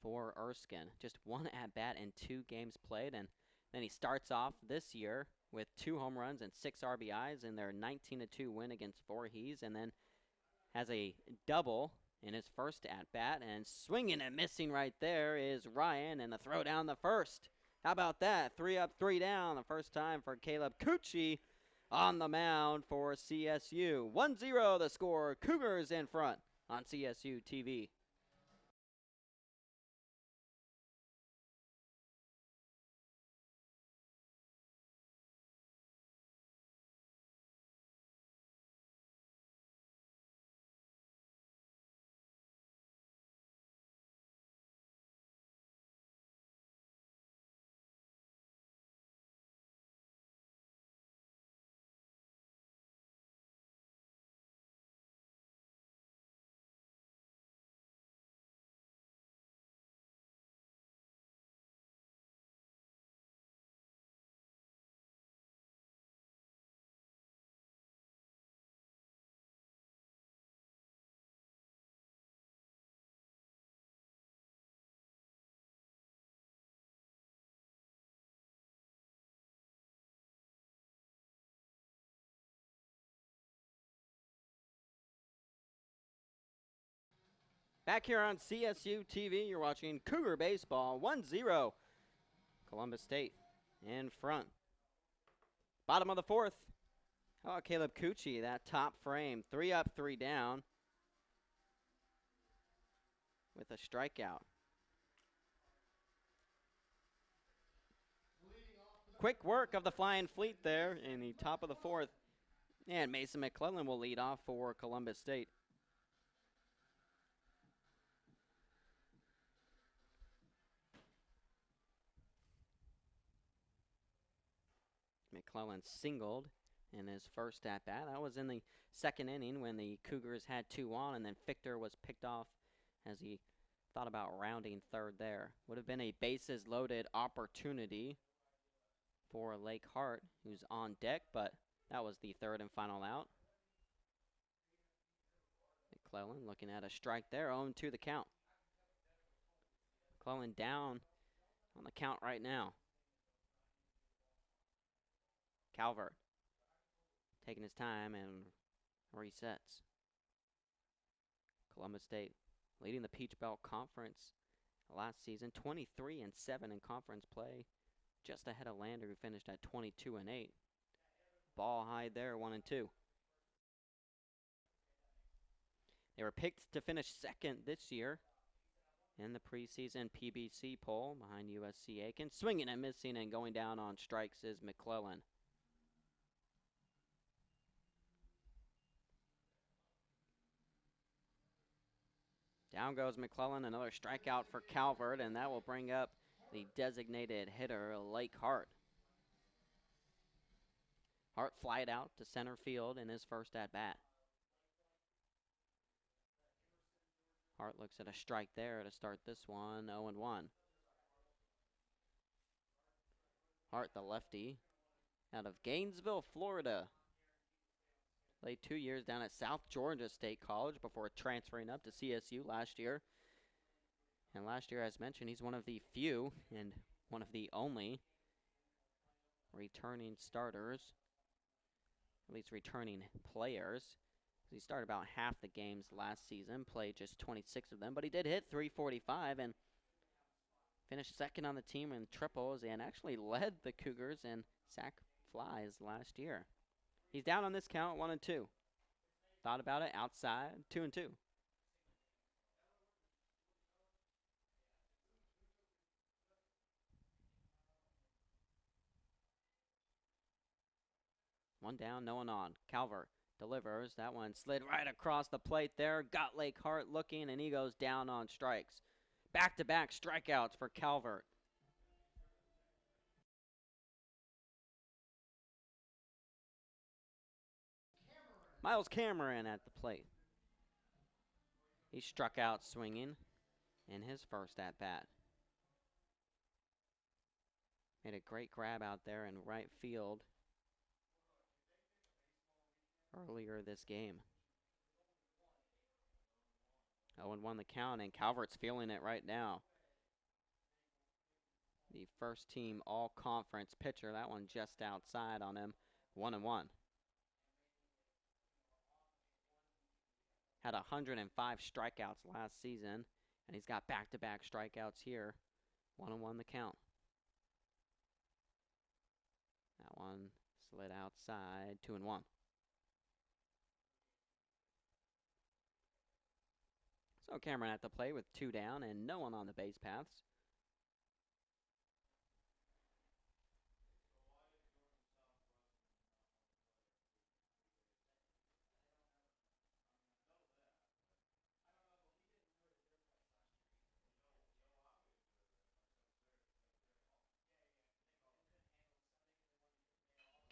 for Erskine. Just 1 at-bat in 2 games played, and then he starts off this year with 2 home runs and 6 RBIs in their 19-2 win against Voorhees, and then has a double in his first at-bat, and swinging and missing right there is Ryan, and the throw down the first. How about that? 3 up, 3 down, the first time for Caleb Cucci on the mound for CSU. 1-0 the score, Cougars in front on CSU TV. Back here on CSU TV, you're watching Cougar Baseball 1-0. Columbus State in front. Bottom of the fourth. How about Caleb Cucci, that top frame? 3 up, 3 down with a strikeout. Quick work of the Flying Fleet there in the top of the fourth. And Mason McClellan will lead off for Columbus State. McClellan singled in his first at-bat. That was in the second inning when the Cougars had 2 on, and then Fichter was picked off as he thought about rounding third there. Would have been a bases-loaded opportunity for Lake Hart, who's on deck, but that was the third and final out. McClellan looking at a strike there, 0-2 the count. McClellan down on the count right now. Calvert taking his time and resets. Columbus State leading the Peach Belt Conference last season, 23-7 in conference play, just ahead of Lander, who finished at 22-8. Ball high there, 1-2. They were picked to finish second this year in the preseason PBC poll behind USC Aiken. Swinging and missing and going down on strikes is McClellan. Down goes McClellan, another strikeout for Calvert, and that will bring up the designated hitter, Lake Hart. Hart flied out to center field in his first at-bat. Hart looks at a strike there to start this one, 0-1. Hart, the lefty, out of Gainesville, Florida. Played 2 years down at South Georgia State College before transferring up to CSU last year. And last year, as mentioned, he's one of the few and one of the only returning starters, at least returning players. He started about half the games last season, played just 26 of them, but he did hit .345 and finished second on the team in triples and actually led the Cougars in sac flies last year. He's down on this count, 1-2. Thought about it, outside, 2-2. One down, no one on. Calvert delivers. That one slid right across the plate there. Got Lake Hart looking, and he goes down on strikes. Back-to-back strikeouts for Calvert. Miles Cameron at the plate. He struck out swinging in his first at-bat. Made a great grab out there in right field earlier this game. 0-1 the count, and Calvert's feeling it right now. The first team all-conference pitcher, that one just outside on him, 1-1. Had 105 strikeouts last season, and he's got back-to-back strikeouts here. 1-1 the count. That one slid outside, 2-1. So Cameron at the plate with 2 down and no one on the base paths.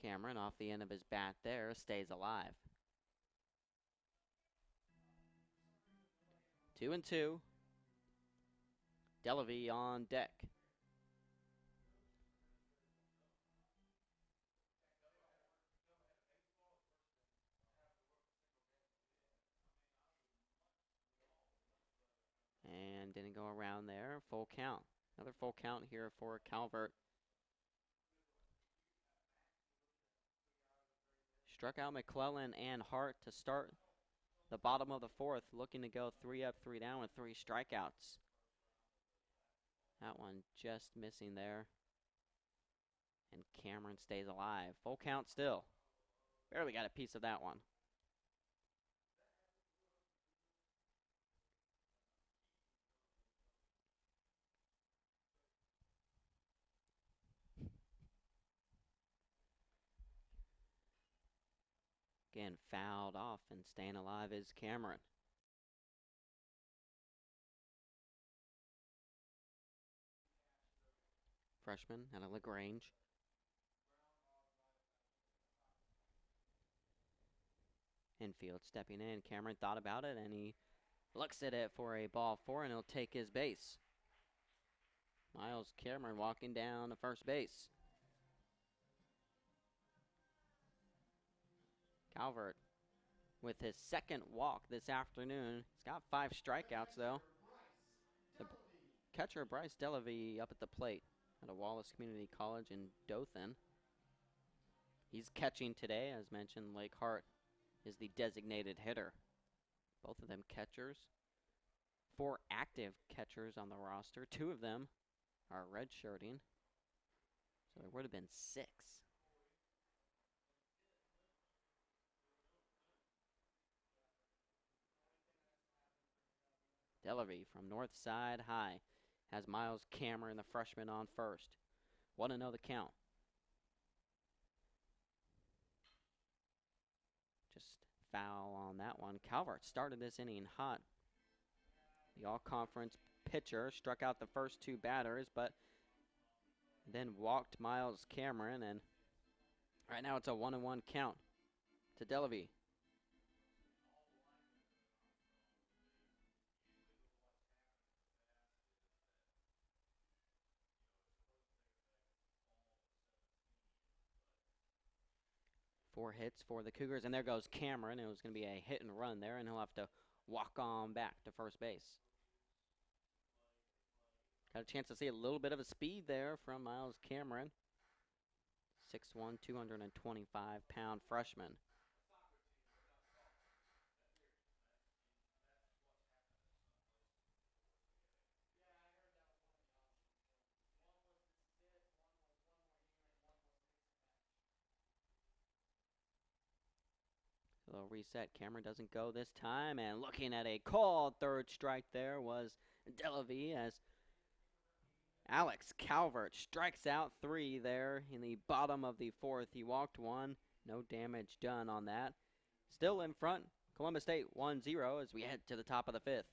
Cameron off the end of his bat there, stays alive. 2-2. Delavy on deck. And didn't go around there. Full count. Another full count here for Calvert. Struck out McClellan and Hart to start the bottom of the fourth, looking to go 3 up, 3 down with 3 strikeouts. That one just missing there. And Cameron stays alive. Full count still. Barely got a piece of that one. Again, fouled off, and staying alive is Cameron. Freshman out of LaGrange. Infield stepping in. Cameron thought about it, and he looks at it for a ball 4, and he'll take his base. Miles Cameron walking down to first base. Calvert with his second walk this afternoon. He's got 5 strikeouts, though. The catcher, Bryce Delavy, up at the plate at a Wallace Community College in Dothan. He's catching today. As mentioned, Lake Hart is the designated hitter. Both of them catchers. 4 active catchers on the roster. 2 of them are redshirting. So there would have been 6. Delavy from North Side High has Miles Cameron, the freshman, on first. 1-0 the count. Just foul on that one. Calvert started this inning hot. The all-conference pitcher struck out the first 2 batters, but then walked Miles Cameron, and right now it's a 1-1 count to Delavy. Four hits for the Cougars, and there goes Cameron. It was going to be a hit and run there, and he'll have to walk on back to first base. Got a chance to see a little bit of a speed there from Miles Cameron. 6'1", 225-pound freshman. So they'll reset. Cameron doesn't go this time, and looking at a called third strike there was Delavy, as Alex Calvert strikes out 3 there in the bottom of the fourth. He walked 1. No damage done on that. Still in front, Columbus State 1-0 as we head to the top of the 5th.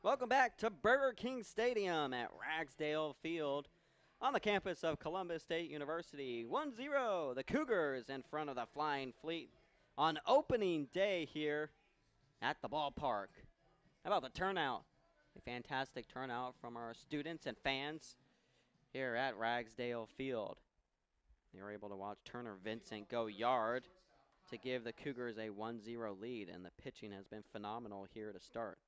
Welcome back to Burger King Stadium at Ragsdale Field on the campus of Columbus State University. 1-0, the Cougars in front of the Flying Fleet on opening day here at the ballpark. How about the turnout? A fantastic turnout from our students and fans here at Ragsdale Field. They were able to watch Turner Vincent go yard to give the Cougars a 1-0 lead, and the pitching has been phenomenal here to start.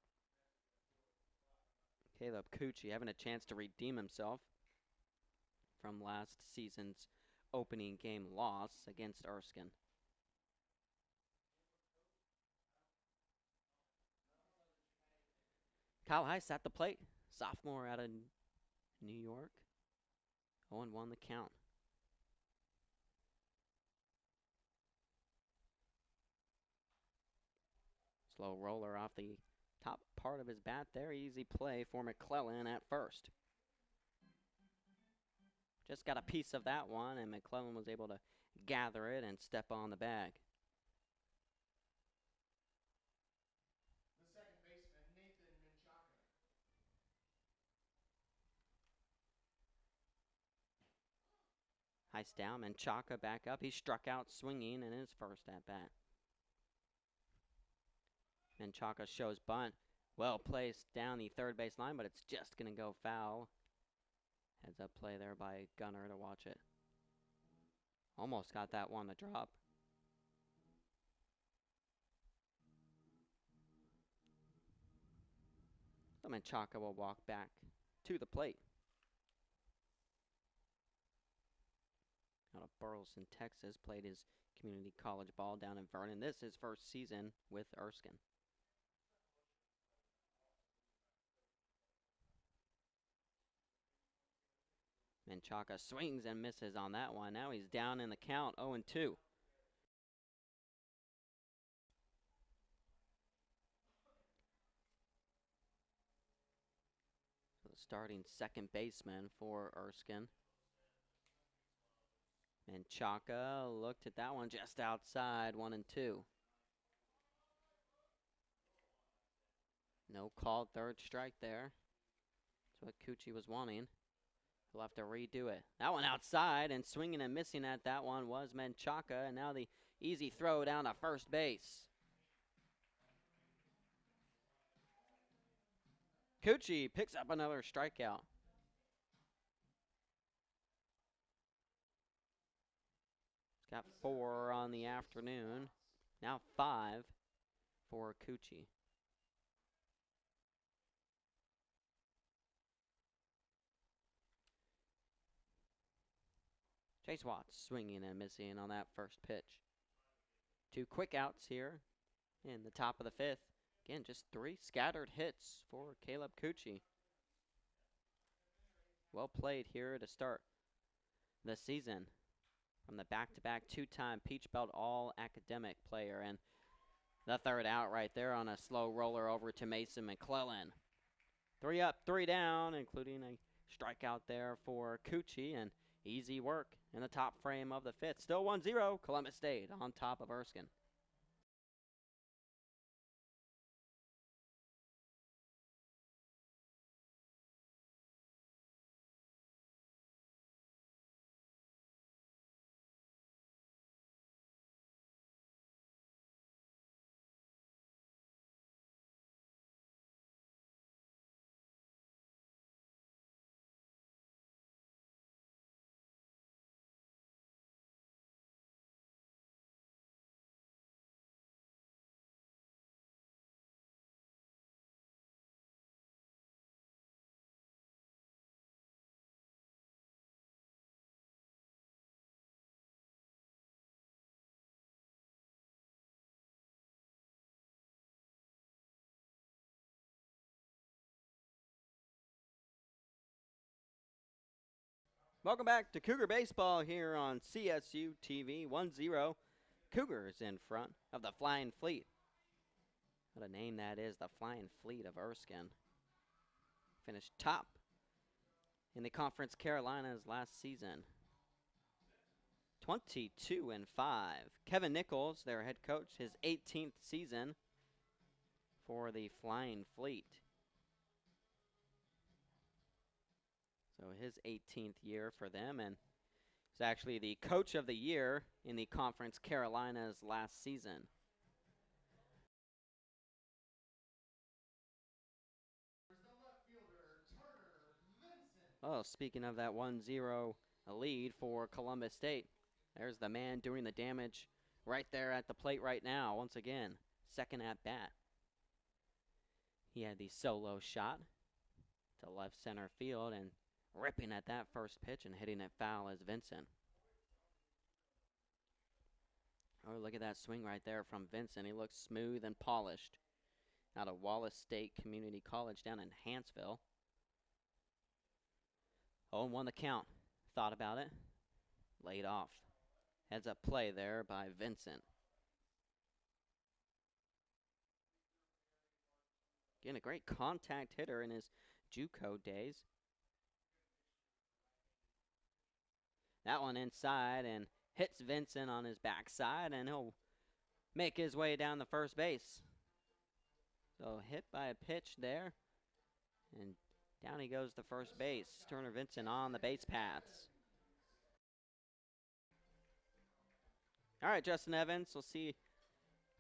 Caleb Cucci having a chance to redeem himself from last season's opening game loss against Erskine. Kyle Heiss at the plate. Sophomore out of New York. 0-1 the count. Slow roller off the top part of his bat there. Easy play for McClellan at first. Just got a piece of that one, and McClellan was able to gather it and step on the bag. The second baseman, Nathan Menchaca. Heiss down, Menchaca back up. He struck out swinging in his first at-bat. Menchaca shows bunt. Well placed down the third base line, but it's just going to go foul. Heads up play there by Gunner to watch it. Almost got that one to drop. So Menchaca will walk back to the plate. Out of Burleson, Texas, played his community college ball down in Vernon. This is his first season with Erskine. Menchaca swings and misses on that one. Now he's down in the count, 0-2. So the starting second baseman for Erskine. Menchaca looked at that one just outside, 1-2. No called third strike there. That's what Cucci was wanting. He'll have to redo it. That one outside, and swinging and missing at that one was Menchaca, and now the easy throw down to first base. Cucci picks up another strikeout. He's got 4 on the afternoon. Now 5 for Cucci. Chase Watts swinging and missing on that first pitch. 2 quick outs here in the top of the 5th. Again, just 3 scattered hits for Caleb Cucci. Well played here to start the season from the back-to-back 2-time Peach Belt All-Academic player. And the third out right there on a slow roller over to Mason McClellan. 3 up, 3 down, including a strikeout there for Cucci, and easy work in the top frame of the 5th. Still 1-0, Columbus State on top of Erskine. Welcome back to Cougar Baseball here on CSU TV. 1-0, Cougars in front of the Flying Fleet. What a name that is, the Flying Fleet of Erskine. Finished top in the Conference Carolinas last season. 22-5. Kevin Nichols, their head coach, his 18th season for the Flying Fleet. So his 18th year for them, and he's actually the coach of the year in the Conference Carolinas last season. Oh, speaking of that 1-0 lead for Columbus State, there's the man doing the damage right there at the plate right now. Once again, second at bat. He had the solo shot to left center field and ripping at that first pitch and hitting it foul as Vincent. Oh, look at that swing right there from Vincent. He looks smooth and polished. out of Wallace State Community College down in Hanceville. 0-1 the count. Thought about it. Laid off. Heads up play there by Vincent. Again, a great contact hitter in his JUCO days. That one inside and hits Vincent on his backside, and he'll make his way down the first base. So hit by a pitch there, and down he goes to first base. Turner Vincent on the base paths. All right, Justin Evans, we'll see if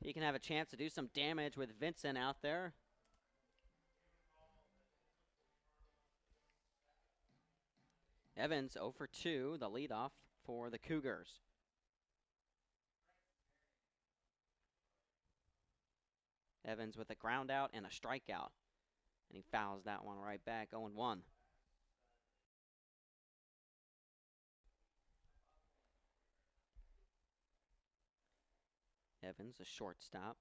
he can have a chance to do some damage with Vincent out there. Evans 0 for 2, the leadoff for the Cougars. Evans with a ground out and a strikeout. And he fouls that one right back, 0-1. Evans, a shortstop,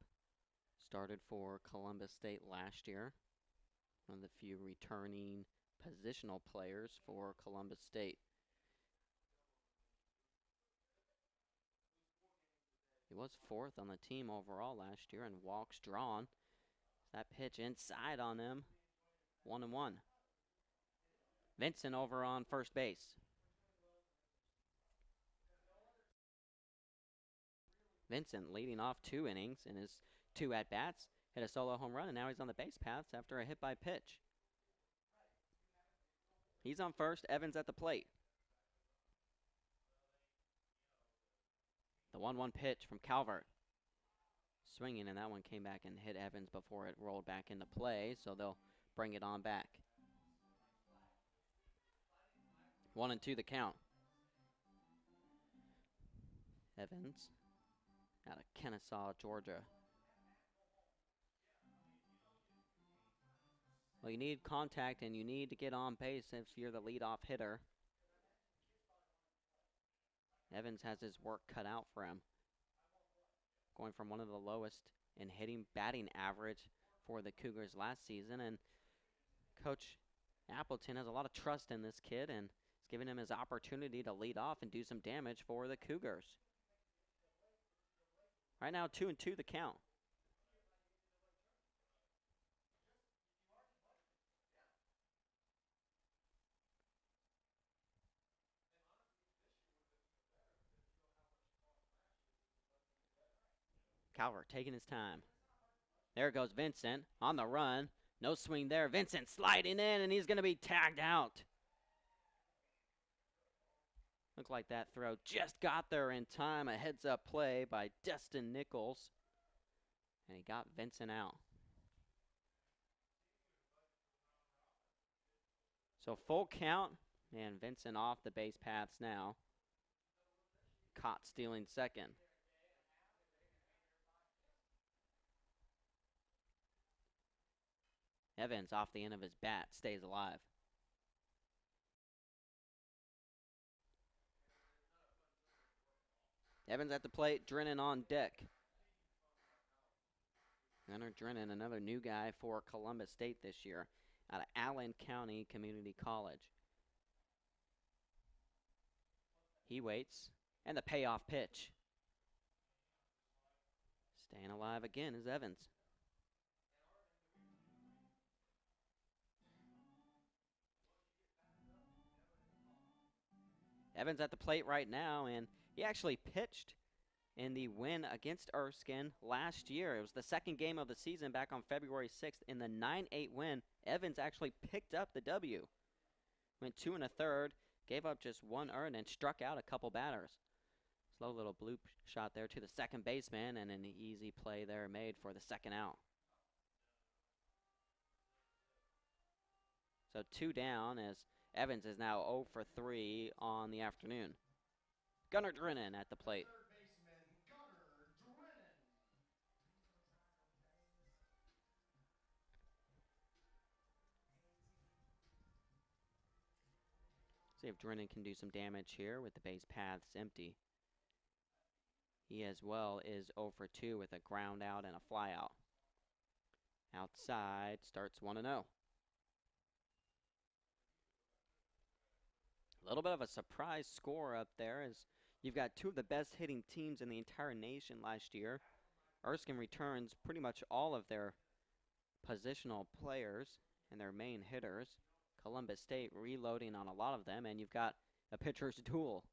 started for Columbus State last year. One of the few returning positional players for Columbus State. He was 4th on the team overall last year in walks drawn. That pitch inside on him, 1-1. Vincent over on first base. Vincent leading off 2 innings in his 2 at-bats. Hit a solo home run, and now he's on the base paths after a hit by pitch. He's on first, Evans at the plate. The 1-1 pitch from Calvert. Swinging, and that one came back and hit Evans before it rolled back into play, so they'll bring it on back. 1-2 the count. Evans out of Kennesaw, Georgia. Well, you need contact and you need to get on base if you're the leadoff hitter. Evans has his work cut out for him. Going from one of the lowest in hitting batting average for the Cougars last season, and Coach Appleton has a lot of trust in this kid and is giving him his opportunity to lead off and do some damage for the Cougars. Right now, 2-2 the count. Calvert taking his time. There goes Vincent on the run. No swing there. Vincent sliding in, and he's going to be tagged out. Looked like that throw just got there in time. A heads-up play by Destin Nichols. And he got Vincent out. So full count, and Vincent off the base paths now. Caught stealing second. Evans off the end of his bat stays alive. Evans at the plate, Drennan on deck. Gunnar Drennan, another new guy for Columbus State this year, out of Allen County Community College. He waits, and the payoff pitch. Staying alive again is Evans. Evans at the plate right now, and he actually pitched in the win against Erskine last year. It was the second game of the season back on February 6th. In the 9-8 win, Evans actually picked up the W. Went 2 1/3, gave up just 1 earned, and struck out a couple batters. Slow little bloop shot there to the second baseman, and an easy play there made for the second out. So 2 down as Evans is now 0 for 3 on the afternoon. Gunnar Drennan at the plate. Third baseman Gunnar Drennan. See if Drennan can do some damage here with the base paths empty. He as well is 0 for 2 with a ground out and a fly out. Outside, starts 1-0. A little bit of a surprise score up there as you've got two of the best hitting teams in the entire nation last year. Erskine returns pretty much all of their positional players and their main hitters. Columbus State reloading on a lot of them, and you've got a pitcher's duel.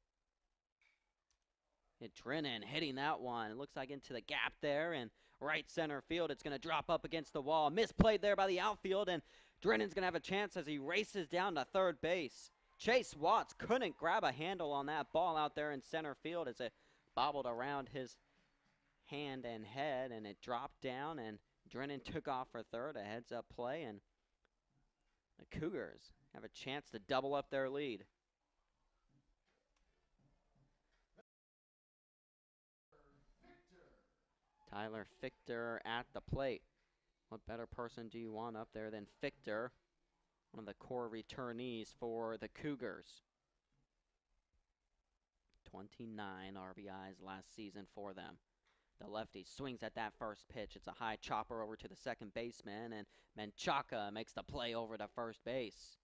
Drennan hitting that one. It looks like into the gap there, and right center field. It's going to drop up against the wall. Misplayed there by the outfield, and Drennan's going to have a chance as he races down to third base. Chase Watts couldn't grab a handle on that ball out there in center field as it bobbled around his hand and head, and it dropped down, and Drennan took off for third, a heads-up play, and the Cougars have a chance to double up their lead. Tyler Fichter at the plate. What better person do you want up there than Fichter, one of the core returnees for the Cougars. 29 RBIs last season for them. The lefty swings at that first pitch. It's a high chopper over to the second baseman, and Menchaca makes the play over to first base.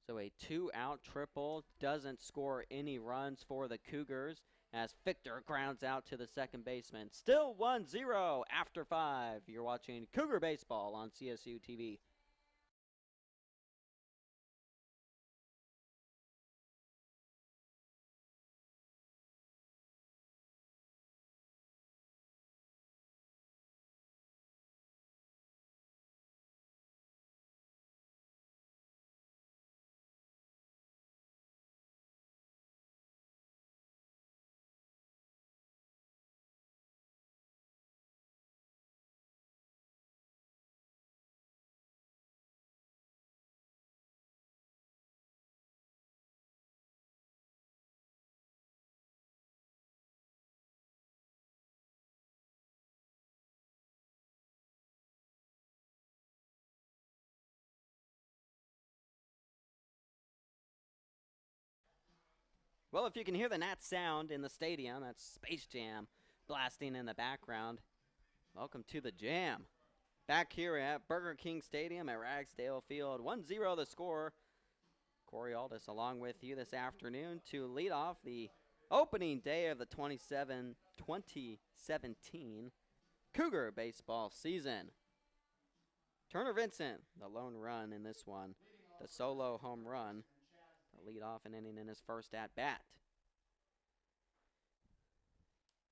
So a 2-out triple, doesn't score any runs for the Cougars as Fichter grounds out to the second baseman. Still 1-0 after 5. You're watching Cougar Baseball on CSU TV. Well, if you can hear the Nats sound in the stadium, that's Space Jam blasting in the background. Welcome to the Jam. Back here at Burger King Stadium at Ragsdale Field, 1-0 the score. Corey Aldis along with you this afternoon to lead off the opening day of the 2017 Cougar baseball season. Turner Vincent, the lone run in this one, the solo home run. Lead off an inning in his first at-bat.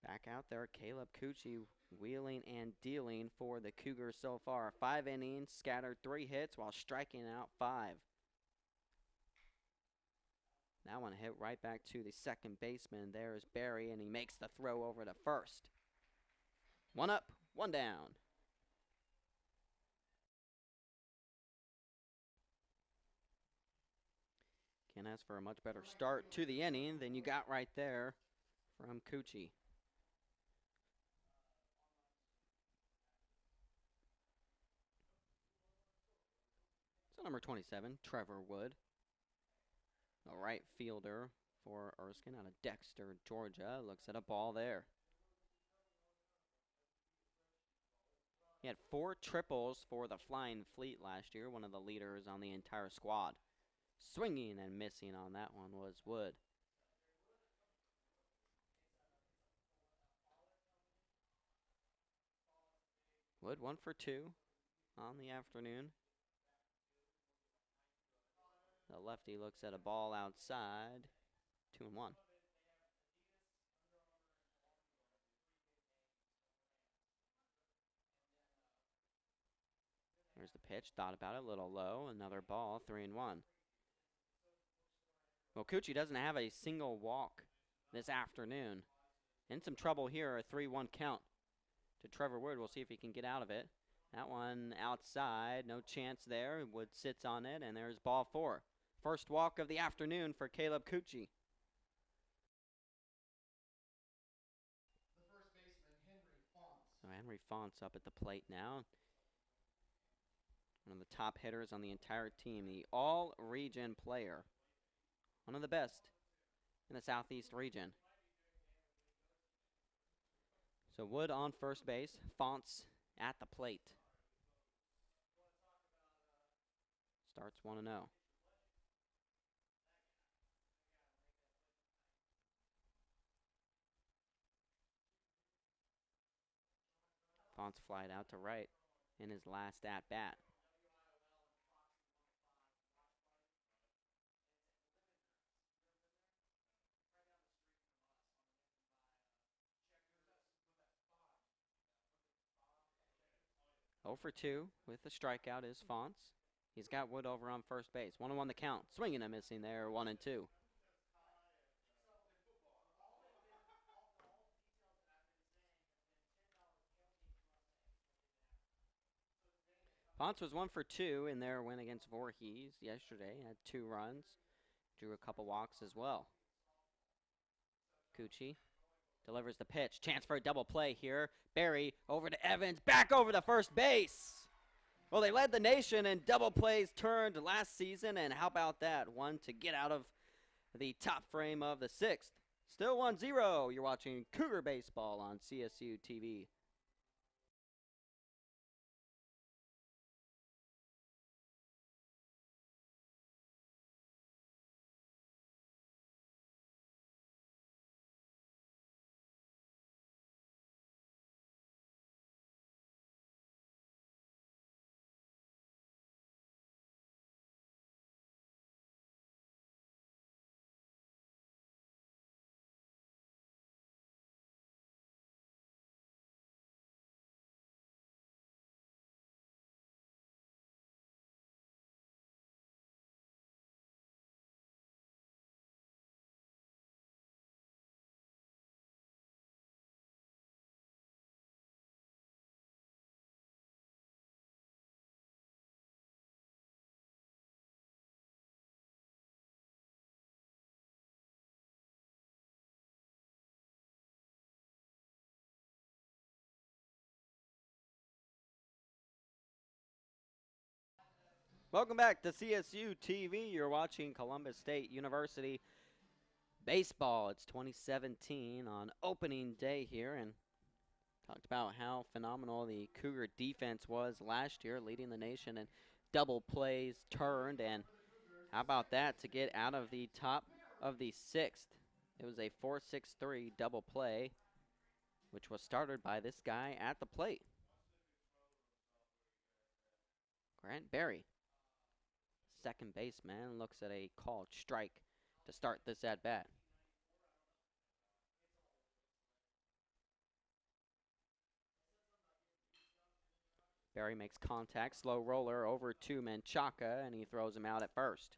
Back out there, Caleb Cucci wheeling and dealing for the Cougars so far. 5 innings, scattered 3 hits while striking out 5. That one hit right back to the second baseman. There's Barry, and he makes the throw over to first. 1 up, 1 down. Can't ask for a much better start to the inning than you got right there from Cucci. So number 27, Trevor Wood, a right fielder for Erskine out of Dexter, Georgia, looks at a ball there. He had 4 triples for the Flying Fleet last year, one of the leaders on the entire squad. Swinging and missing on that one was Wood. Wood 1 for 2 on the afternoon. The lefty looks at a ball outside. 2-1. There's the pitch. Thought about it. A little low. Another ball. 3-1. Well, Cucci doesn't have a single walk this afternoon. In some trouble here, a 3-1 count to Trevor Wood. We'll see if he can get out of it. That one outside, no chance there. Wood sits on it, and there's ball 4. First walk of the afternoon for Caleb Cucci. The first baseman, Henry Fonts. So Henry Fonts up at the plate now. One of the top hitters on the entire team, the all-region player. One of the best in the Southeast region. So Wood on first base. Fonts at the plate. Starts 1-0. Fonts flied out to right in his last at-bat. Oh for 2 with the strikeout is Fonts. He's got Wood over on first base. 1-1 the count. Swinging and missing there. 1-2. Fonts was 1 for 2 in their win against Voorhees yesterday. Had 2 runs. Drew a couple walks as well. Cucci delivers the pitch. Chance for a double play here. Barry over to Evans. Back over to first base. Well, they led the nation in double plays turned last season. And how about that? One to get out of the top frame of the 6th. Still 1-0. You're watching Cougar Baseball on CSU TV. Welcome back to CSU TV. You're watching Columbus State University Baseball. It's 2017 on opening day here, and talked about how phenomenal the Cougar defense was last year, leading the nation in double plays turned, and how about that to get out of the top of the 6th. It was a 4-6-3 double play, which was started by this guy at the plate, Grant Barry. Second baseman looks at a called strike to start this at-bat. Barry makes contact, slow roller over to Menchaca, and he throws him out at first.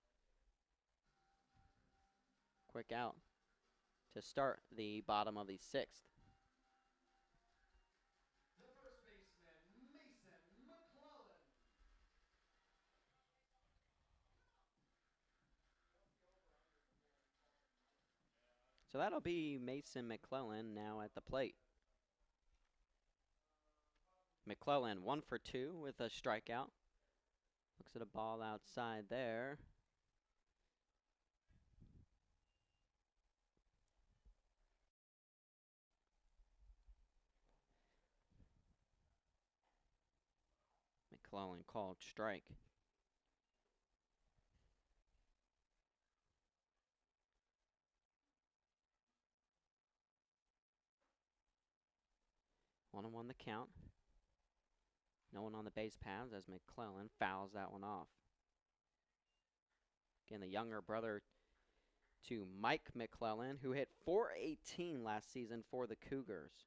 Quick out to start the bottom of the 6th. So that'll be Mason McClellan now at the plate. McClellan 1 for 2 with a strikeout. Looks at a ball outside there. McClellan called strike. One and one the count. No one on the base paths as McClellan fouls that one off. Again, the younger brother to Mike McClellan, who hit .418 last season for the Cougars.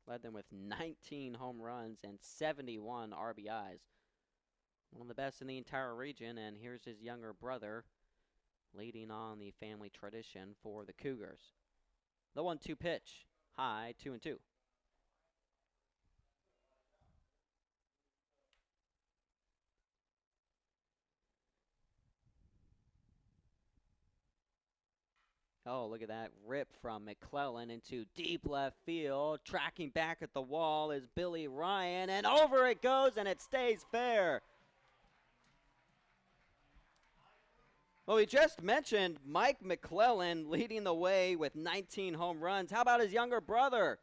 Led them with 19 home runs and 71 RBIs. One of the best in the entire region, and here's his younger brother leading on the family tradition for the Cougars. The 1-2 pitch, high, 2-2. Oh, look at that rip from McClellan into deep left field. Tracking back at the wall is Billy Ryan, and over it goes, and it stays fair. Well, we just mentioned Mike McClellan leading the way with 19 home runs. How about his younger brother?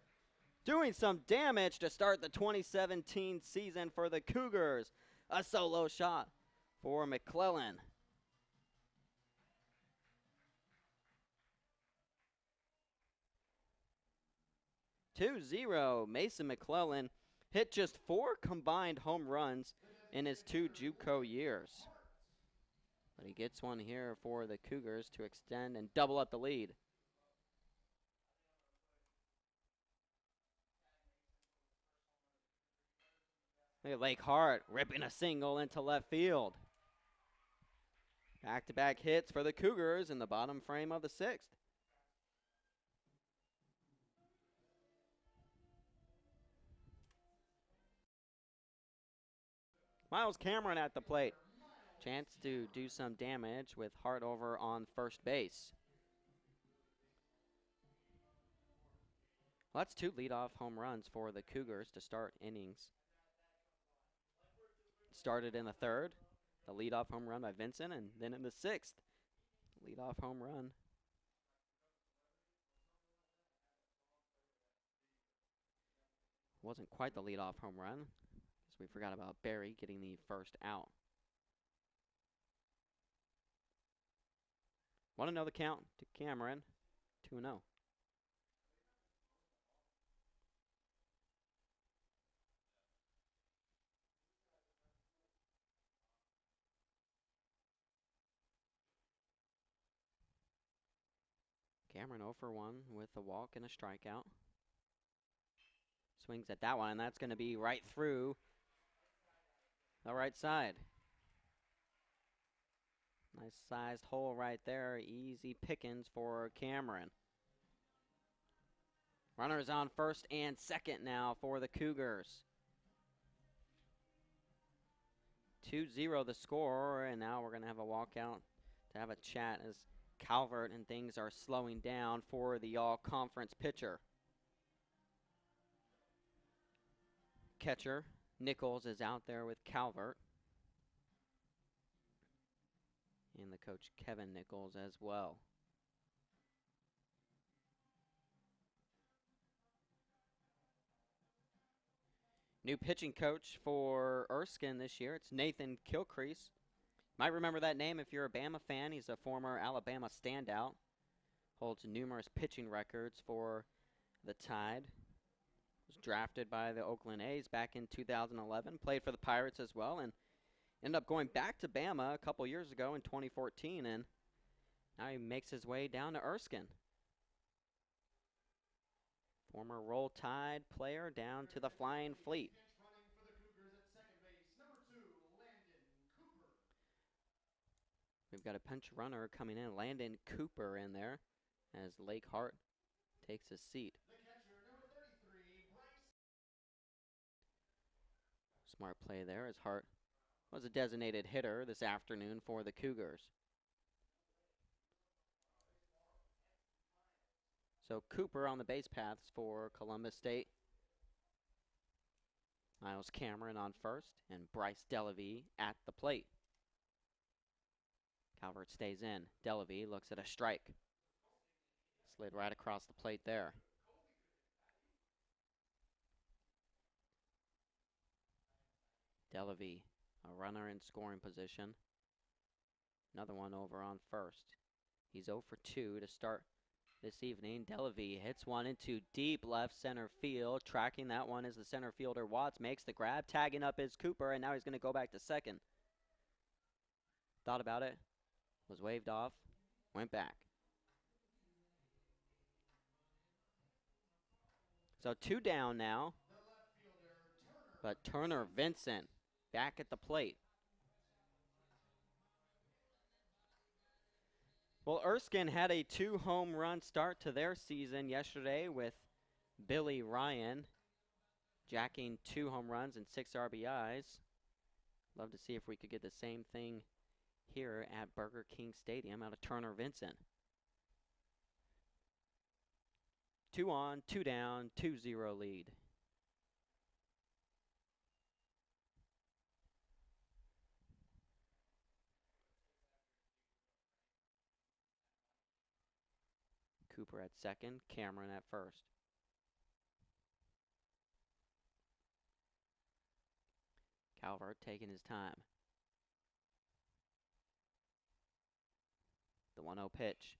doing some damage to start the 2017 season for the Cougars. A solo shot for McClellan. 2-0. Mason McClellan hit just 4 combined home runs in his 2 JUCO years. But he gets one here for the Cougars to extend and double up the lead. Look at Lake Hart ripping a single into left field. Back-to-back hits for the Cougars in the bottom frame of the 6th. Miles Cameron at the plate. Chance to do some damage with Hart over on first base. Well, that's 2 leadoff home runs for the Cougars to start innings. Started in the 3rd, the leadoff home run by Vincent, and then in the 6th, leadoff home run. Wasn't quite the leadoff home run, because we forgot about Barry getting the first out. Want to know the count to Cameron, 2-0. Cameron 0 for 1 with a walk and a strikeout. Swings at that one, and that's going to be right through the right side. Nice sized hole right there. Easy pickings for Cameron. Runners on first and second now for the Cougars. 2-0 the score, and now we're going to have a walkout to have a chat as Calvert and things are slowing down for the all-conference pitcher. Catcher Nichols is out there with Calvert. And the coach Kevin Nichols as well. New pitching coach for Erskine this year. It's Nathan Kilcrease. Might remember that name if you're a Bama fan. He's a former Alabama standout. Holds numerous pitching records for the Tide. Was drafted by the Oakland A's back in 2011. Played for the Pirates as well, and ended up going back to Bama a couple years ago in 2014, and now he makes his way down to Erskine. Former Roll Tide player down to the Flying Fleet. We've got a pinch runner coming in, Landon Cooper in there, as Lake Hart takes his seat. Smart play there as Hart was a designated hitter this afternoon for the Cougars. So Cooper on the base paths for Columbus State. Miles Cameron on first, and Bryce Delavie at the plate. Calvert stays in. Delavie looks at a strike. Slid right across the plate there. Delavie, a runner in scoring position. Another one over on first. He's 0 for 2 to start this evening. Delavie hits one into deep left center field. Tracking that one is the center fielder Watts. Makes the grab. Tagging up is Cooper, and now he's going to go back to second. Thought about it. Was waved off. Went back. So 2 down now. But Turner Vincent back at the plate. Well, Erskine had a 2 home run start to their season yesterday with Billy Ryan jacking 2 home runs and 6 RBIs. Love to see if we could get the same thing here at Burger King Stadium out of Turner Vincent. 2 on, 2 down, 2-0 lead. Cooper at second, Cameron at first. Calvert taking his time. The 1-0 pitch.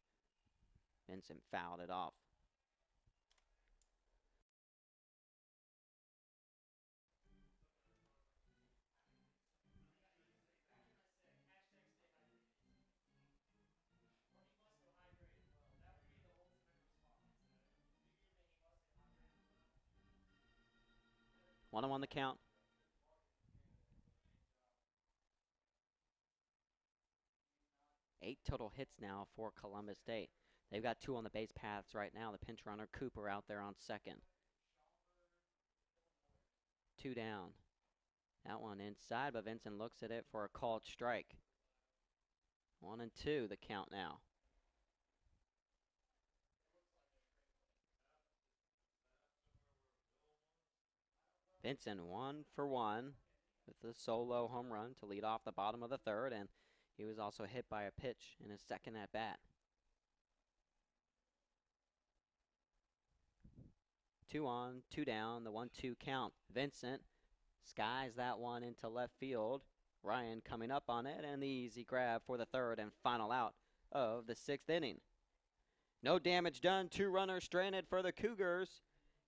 Vincent fouled it off. One on the count. Eight total hits now for Columbus State. They've got 2 on the base paths right now. The pinch runner, Cooper, out there on second. 2 down. That one inside, but Vincent looks at it for a called strike. 1-2, the count now. Vincent 1 for 1 with the solo home run to lead off the bottom of the third, and he was also hit by a pitch in his second at bat. 2 on, 2 down, the 1-2 count. Vincent skies that one into left field. Ryan coming up on it, and the easy grab for the third and final out of the 6th inning. No damage done, 2 runners stranded for the Cougars.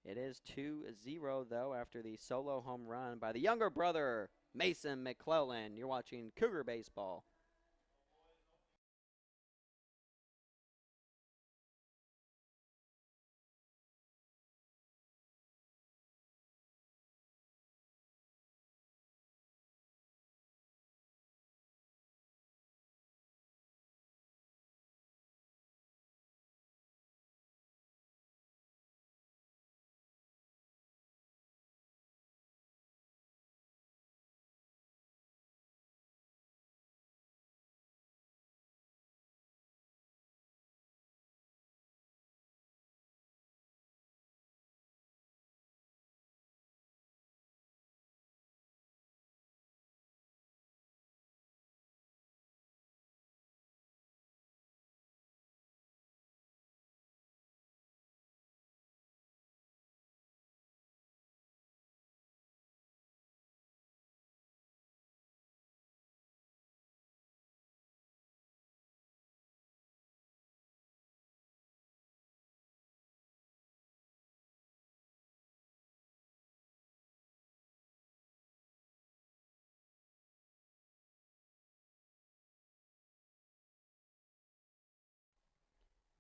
It is 2-0, though, after the solo home run by the younger brother, Mason McClellan. You're watching Cougar Baseball.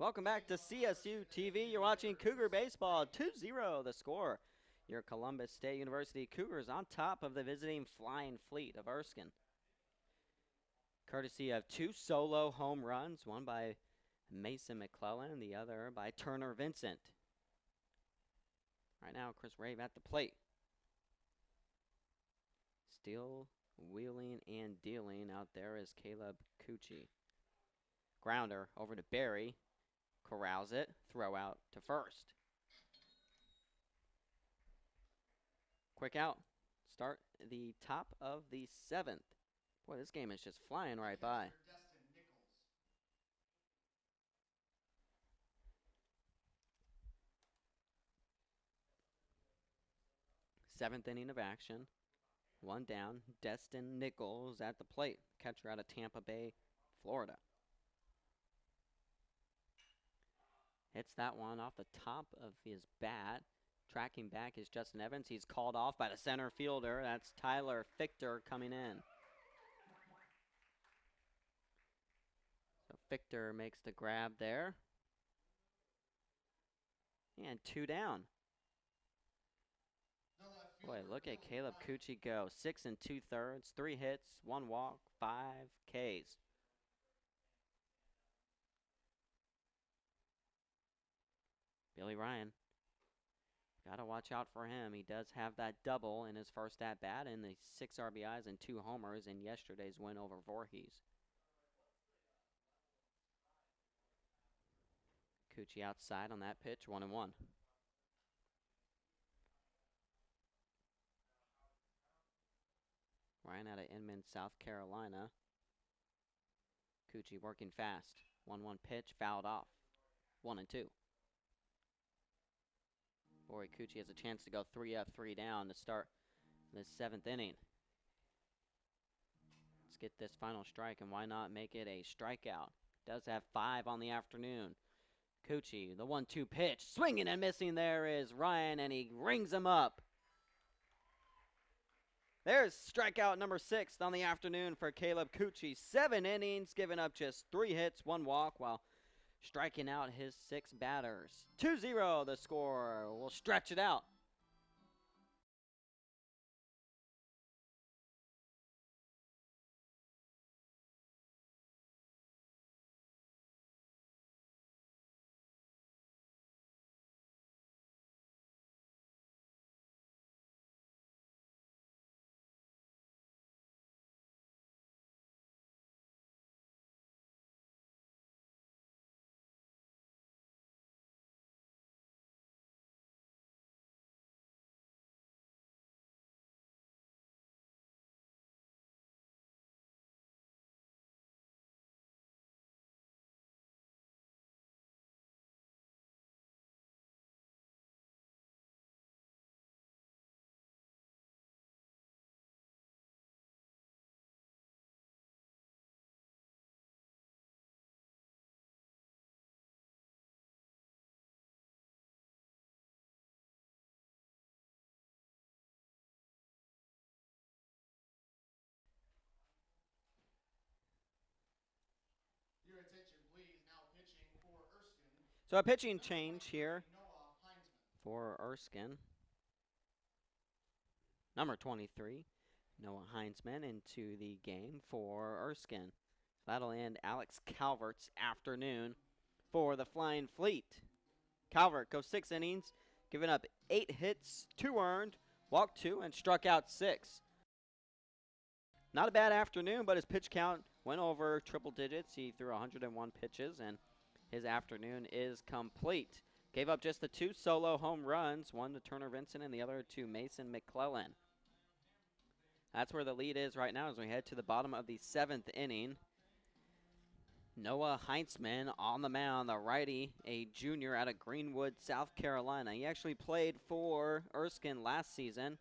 Welcome back to CSU TV. You're watching Cougar Baseball. 2-0 the score. Your Columbus State University Cougars on top of the visiting Flying Fleet of Erskine. Courtesy of 2 solo home runs, one by Mason McClellan, the other by Turner Vincent. Right now, Chris Rave at the plate. Still wheeling and dealing out there is Caleb Cucci. Grounder over to Barry. Corrals it, throw out to first. Quick out. Start the top of the 7th. Boy, this game is just flying right by. 7th inning of action. 1 down. Destin Nichols at the plate. Catcher out of Tampa Bay, Florida. Hits that one off the top of his bat. Tracking back is Justin Evans. He's called off by the center fielder. That's Tyler Fichter coming in. So Fichter makes the grab there. And 2 down. Boy, look at Caleb Cucci go. 6 2/3, 3 hits, 1 walk, 5 Ks. Billy Ryan, got to watch out for him. He does have that double in his first at-bat and the 6 RBIs and 2 homers in yesterday's win over Voorhees. Cucci outside on that pitch, 1-1. Ryan out of Inman, South Carolina. Cucci working fast. 1-1 pitch, fouled off. 1-2. Boy, Cucci has a chance to go 3 up, 3 down to start the 7th inning. Let's get this final strike, and why not make it a strikeout? Does have 5 on the afternoon. Coochie, the 1-2 pitch, swinging and missing. There is Ryan, and he rings him up. There's strikeout number 6 on the afternoon for Caleb Coochie. 7 innings, giving up just 3 hits, 1 walk, while striking out his 6 batters. 2-0 the score. We'll stretch it out. Your attention, please. Now pitching for Erskine. So a pitching change here Noah Heinzman. for Erskine. Number 23, Noah Heinzman into the game for Erskine. That'll end Alex Calvert's afternoon for the Flying Fleet. Calvert goes 6 innings, giving up 8 hits, 2 earned, walked 2, and struck out 6. Not a bad afternoon, but his pitch count went over triple digits. He threw 101 pitches, and his afternoon is complete. Gave up just the 2 solo home runs, one to Turner Vincent and the other to Mason McClellan. That's where the lead is right now as we head to the bottom of the 7th inning. Noah Heinzman on the mound, the righty, a junior out of Greenwood, South Carolina. He actually played for Erskine last season.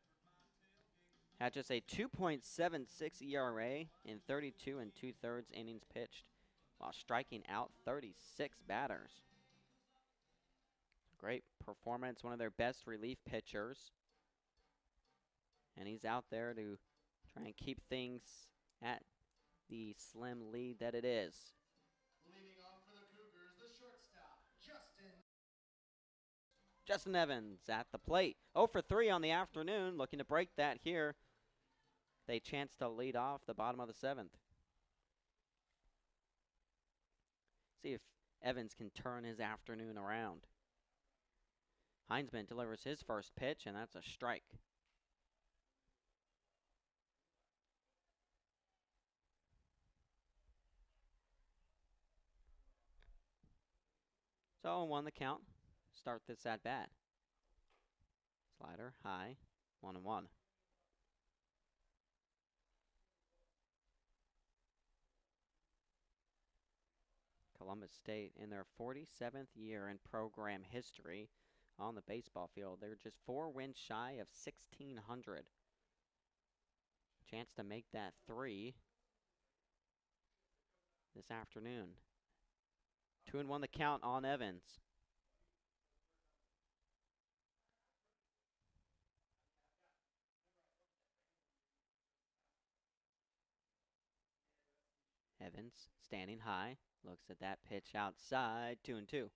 Had just a 2.76 ERA in 32 2/3 innings pitched, while striking out 36 batters. Great performance, one of their best relief pitchers. And he's out there to try and keep things at the slim lead that it is. Leading off for the Cougars, the shortstop, Justin Evans at the plate. 0 for 3 on the afternoon, looking to break that here. They chance to lead off the bottom of the 7th. See if Evans can turn his afternoon around. Heinzman delivers his first pitch, and that's a strike. So 0-1 the count. Start this at bat. Slider high, 1-1. Columbus State, in their 47th year in program history on the baseball field, they're just 4 wins shy of 1,600. Chance to make that 3 this afternoon. 2-1 the count on Evans. Evans standing high, looks at that pitch outside, 2-2.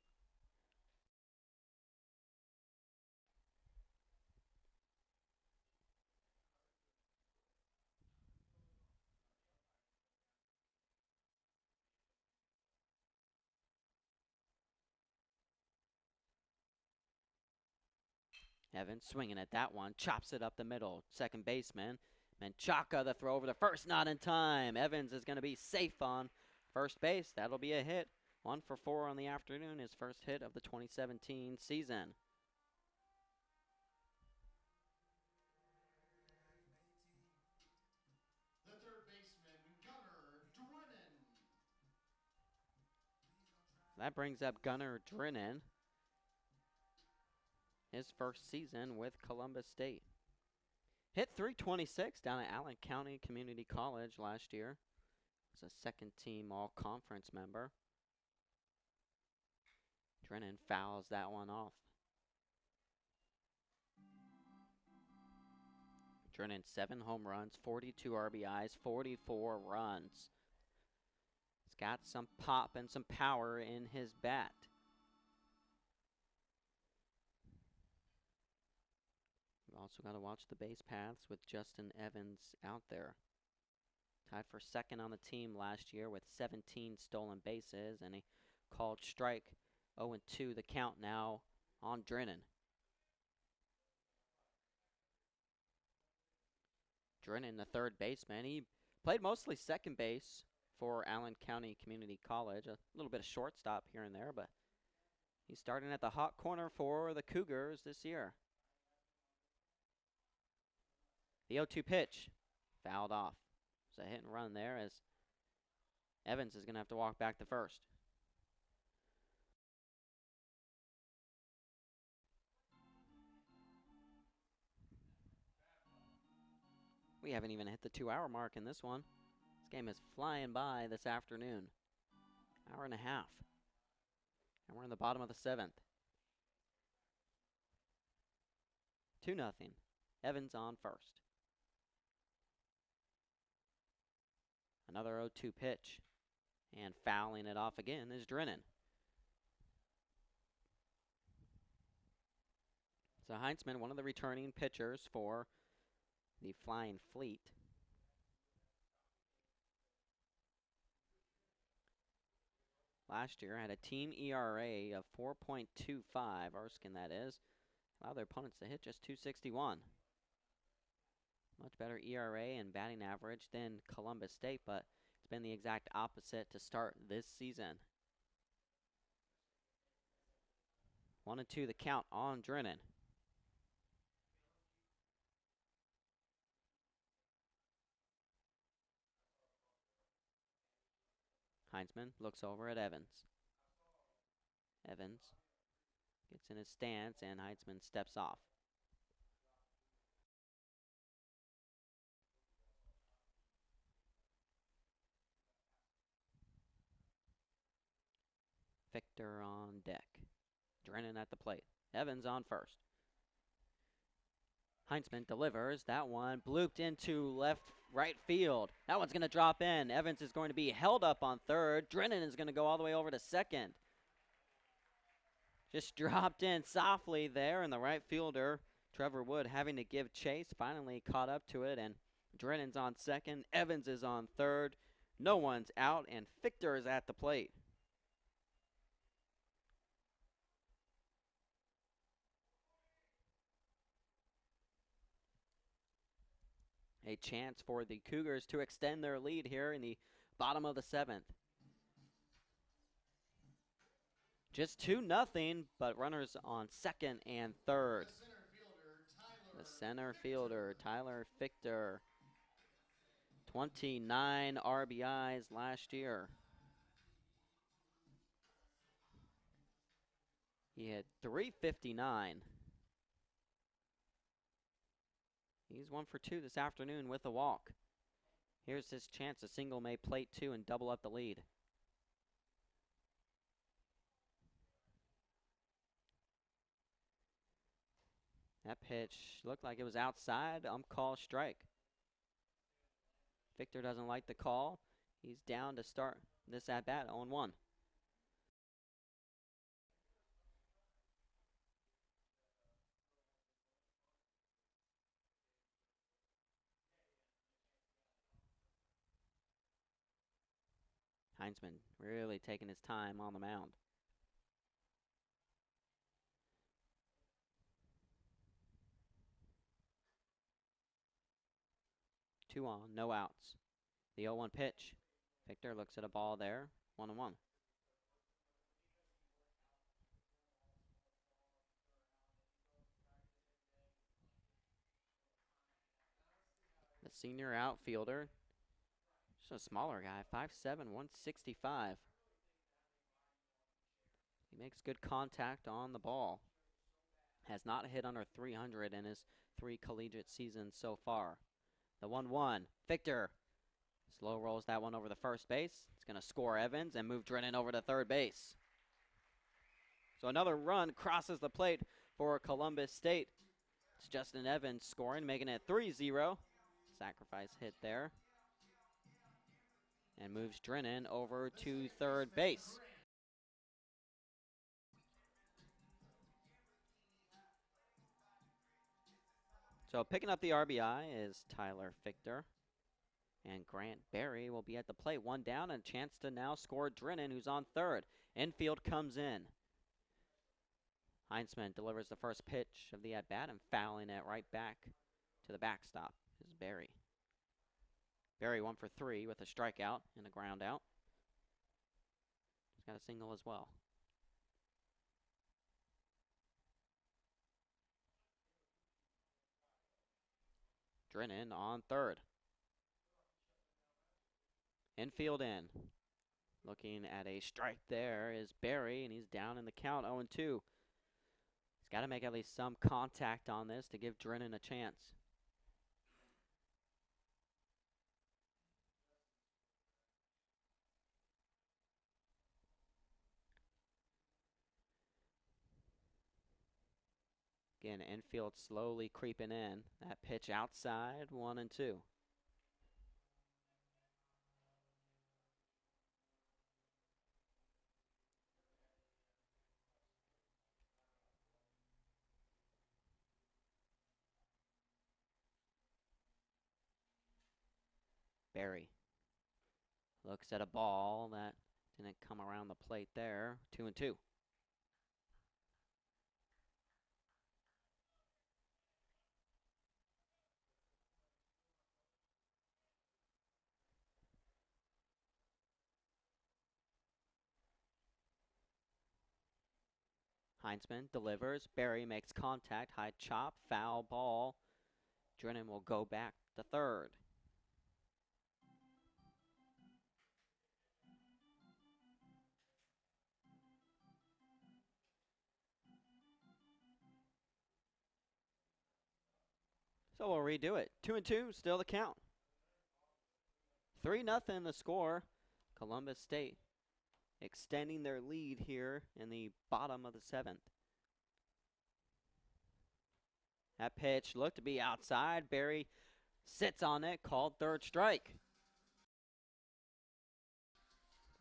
Evans swinging at that one, chops it up the middle. Second baseman, Menchaca, the throw over to first, not in time. Evans is going to be safe on first base. That'll be a hit. 1 for 4 on the afternoon, his first hit of the 2017 season. the third baseman, Gunnar Drennan. That brings up Gunnar Drennan, his first season with Columbus State. Hit .326 down at Allen County Community College last year. Was a second-team all-conference member. Drennan fouls that one off. Drennan 7 home runs, 42 RBIs, 44 runs. He's got some pop and some power in his bat. We've also got to watch the base paths with Justin Evans out there. Tied for second on the team last year with 17 stolen bases and a called strike. 0-2 the count now on Drennan. Drennan, the third baseman. He played mostly second base for Allen County Community College. A little bit of shortstop here and there, but he's starting at the hot corner for the Cougars this year. The 0-2 pitch, fouled off. It's a hit and run there as Evans is going to have to walk back to first. We haven't even hit the 2-hour mark in this one. This game is flying by this afternoon. Hour and a half. And we're in the bottom of the 7th. 2-0. Evans on first. Another 0-2 pitch. And fouling it off again is Drennan. So Heinzman, one of the returning pitchers for the Flying Fleet. Last year had a team ERA of 4.25, Erskine that is. Allowed their opponents to hit just .261. Much better ERA and batting average than Columbus State, but it's been the exact opposite to start this season. 1-2 the count on Drennan. Heinzman looks over at Evans. Evans gets in his stance and Heinzman steps off. Victor on deck. Drennan at the plate. Evans on first. Heinzman delivers. That one blooped into right field. That one's going to drop in. Evans is going to be held up on third. Drennan is going to go all the way over to second. Just dropped in softly there, and the right fielder, Trevor Wood, having to give chase, finally caught up to it, and Drennan's on second. Evans is on third. No one's out, and Victor is at the plate. A chance for the Cougars to extend their lead here in the bottom of the 7th. Just 2-0, but runners on second and third. The center fielder, Tyler Victor. 29 RBIs last year. He had .359. He's 1 for 2 this afternoon with a walk. Here's his chance. A single may plate 2 and double up the lead. That pitch looked like it was outside. Call strike. Victor doesn't like the call. He's down to start this at-bat, 0-1. Heinzman really taking his time on the mound. Two on, no outs. The 0-1 pitch. Victor looks at a ball there, 1-1. The senior outfielder, just a smaller guy, 5'7", 165. He makes good contact on the ball. Has not hit under 300 in his 3 collegiate seasons so far. The 1-1. Victor slow rolls that one over the first base. It's going to score Evans and move Drennan over to third base. So another run crosses the plate for Columbus State. It's Justin Evans scoring, making it 3-0. Sacrifice hit there. And moves Drennan over to third base. So picking up the RBI is Tyler Fichter. And Grant Berry will be at the plate. One down and a chance to now score Drennan, who's on third. Infield comes in. Heinzman delivers the first pitch of the at-bat and fouling it right back to the backstop. This is Berry. Berry 1 for 3 with a strikeout and a ground out. He's got a single as well. Drennan on third. Infield in. Looking at a strike there is Berry, and he's down in the count 0-2. He's got to make at least some contact on this to give Drennan a chance. Again, infield slowly creeping in. That pitch outside, 1-2. Berry looks at a ball that didn't come around the plate there. 2-2. Heinzman delivers. Berry makes contact. High chop. Foul ball. Drennan will go back to third. So we'll redo it. 2-2, still the count. 3-0 the score. Columbus State extending their lead here in the bottom of the 7th. That pitch looked to be outside. Berry sits on it, called third strike.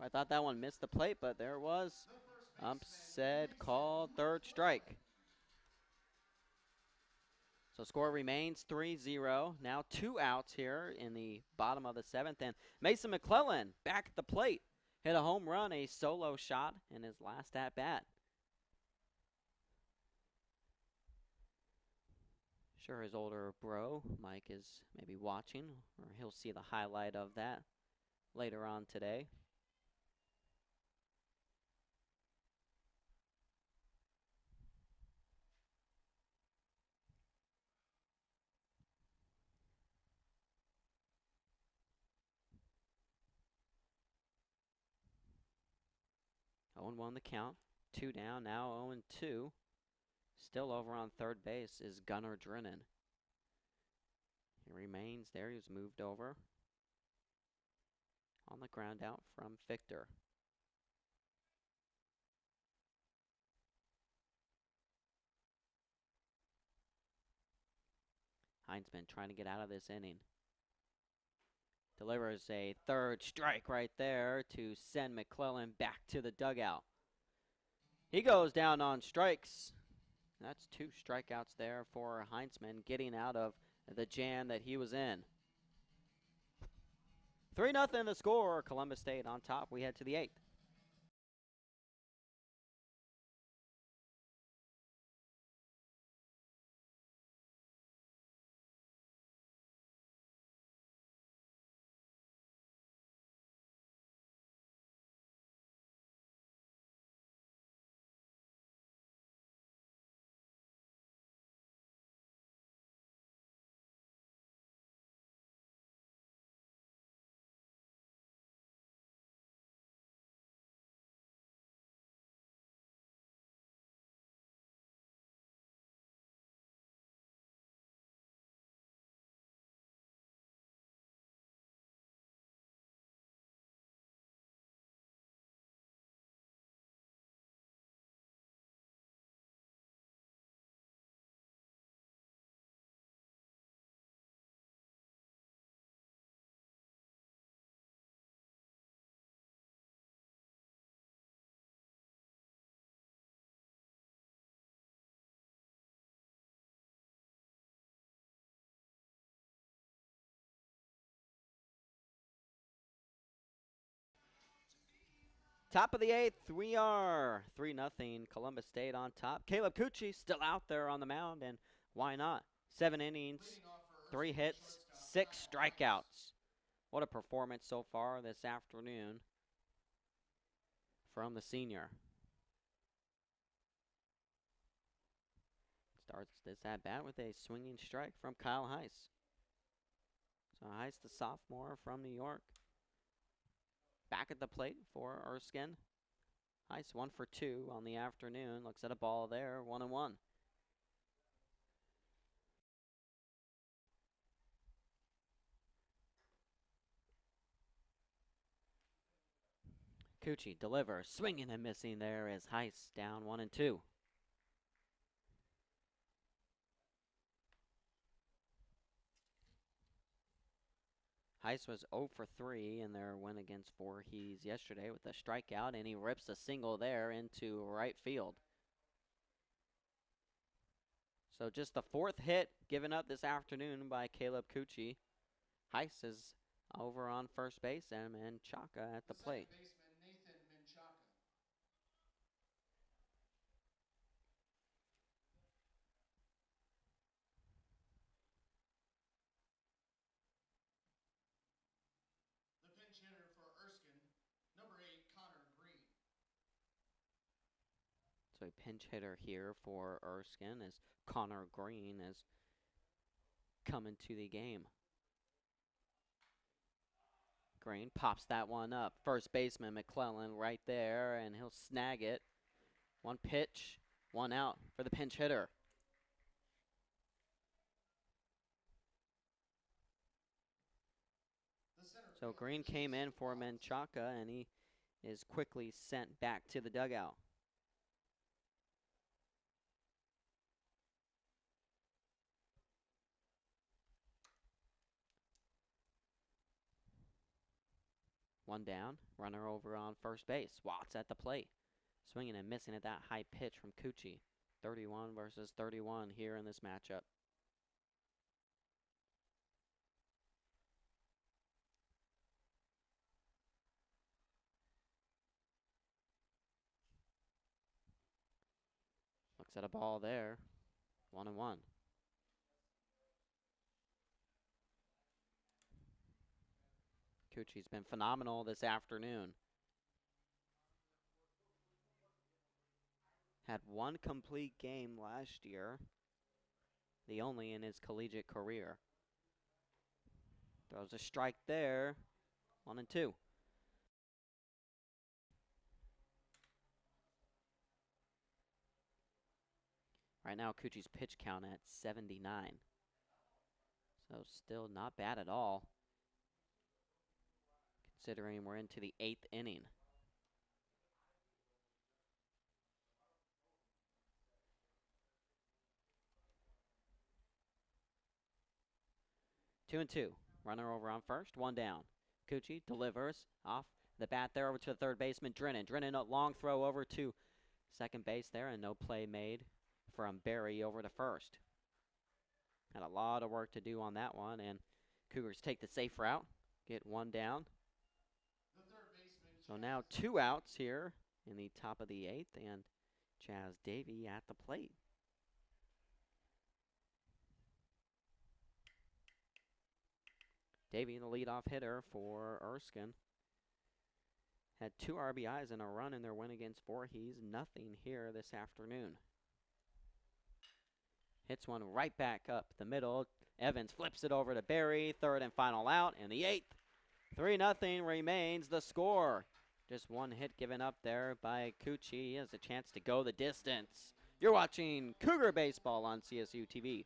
I thought that one missed the plate, but there it was. Ump said called third strike. So score remains 3-0. Now 2 outs here in the bottom of the 7th. And Mason McClellan back at the plate. Hit a home run, a solo shot in his last at-bat. Sure his older bro, Mike, is maybe watching, or he'll see the highlight of that later on today. Oh, 0-1 the count. 2 down, now 0-2. Still over on third base is Gunnar Drennan. He remains there. He was moved over on the ground out from Fichter. Heinzman trying to get out of this inning. Delivers a third strike right there to send McClellan back to the dugout. He goes down on strikes. That's 2 strikeouts there for Heinzman, getting out of the jam that he was in. 3-0 the score. Columbus State on top. We head to the 8th. Top of the 8th, we are 3-0 Columbus State on top. Caleb Cucci still out there on the mound, and why not? 7 innings, Leading off for 3 Erskine, hits, shortstop, 6 Kyle Heiss. strikeouts. What a performance so far this afternoon from the senior. Starts this at-bat with a swinging strike from Kyle Heiss. So Heiss, the sophomore from New York, back at the plate for Erskine. Heiss 1 for 2 on the afternoon. Looks at a ball there, 1-1. Cucci delivers, swinging and missing there as Heiss down 1-2. Heiss was 0 for 3 in their win against Voorhees yesterday with a strikeout, and he rips a single there into right field. So just the 4th hit given up this afternoon by Caleb Cucci. Heiss is over on first base, and Menchaca at the plate. Second baseman, Nathan Menchaca. The pinch hitter for Erskine, number 8, Connor Green. So a pinch hitter here for Erskine as Connor Green is coming to the game. Green pops that one up. First baseman McClellan right there, and he'll snag it. 1 pitch, 1 out for the pinch hitter. So Green came in for Menchaca, and he is quickly sent back to the dugout. One down, runner over on first base. Watts at the plate, swinging and missing at that high pitch from Cucci. 31 versus 31 here in this matchup. Looks at a ball there, 1-1. Cucci's been phenomenal this afternoon. Had 1 complete game last year, the only in his collegiate career. Throws a strike there, 1-2. Right now, Cucci's pitch count at 79. So still not bad at all, considering we're into the 8th inning. Two and two. Runner over on first, 1 down. Cucci delivers off the bat there over to the third baseman, Drennan. Drennan, a long throw over to second base there, and no play made from Barry over to first. Had a lot of work to do on that one, and Cougars take the safe route, get 1 down. The third baseman, So now 2 outs here in the top of the 8th, and Chaz Davey at the plate. Davey, the leadoff hitter for Erskine. Had 2 RBIs and a run in their win against Voorhees. Nothing here this afternoon. Hits one right back up the middle. Evans flips it over to Barry. 3rd and final out in the 8th. 3-0 remains the score. Just 1 hit given up there by Cucci. He has a chance to go the distance. You're watching Cougar Baseball on CSU TV.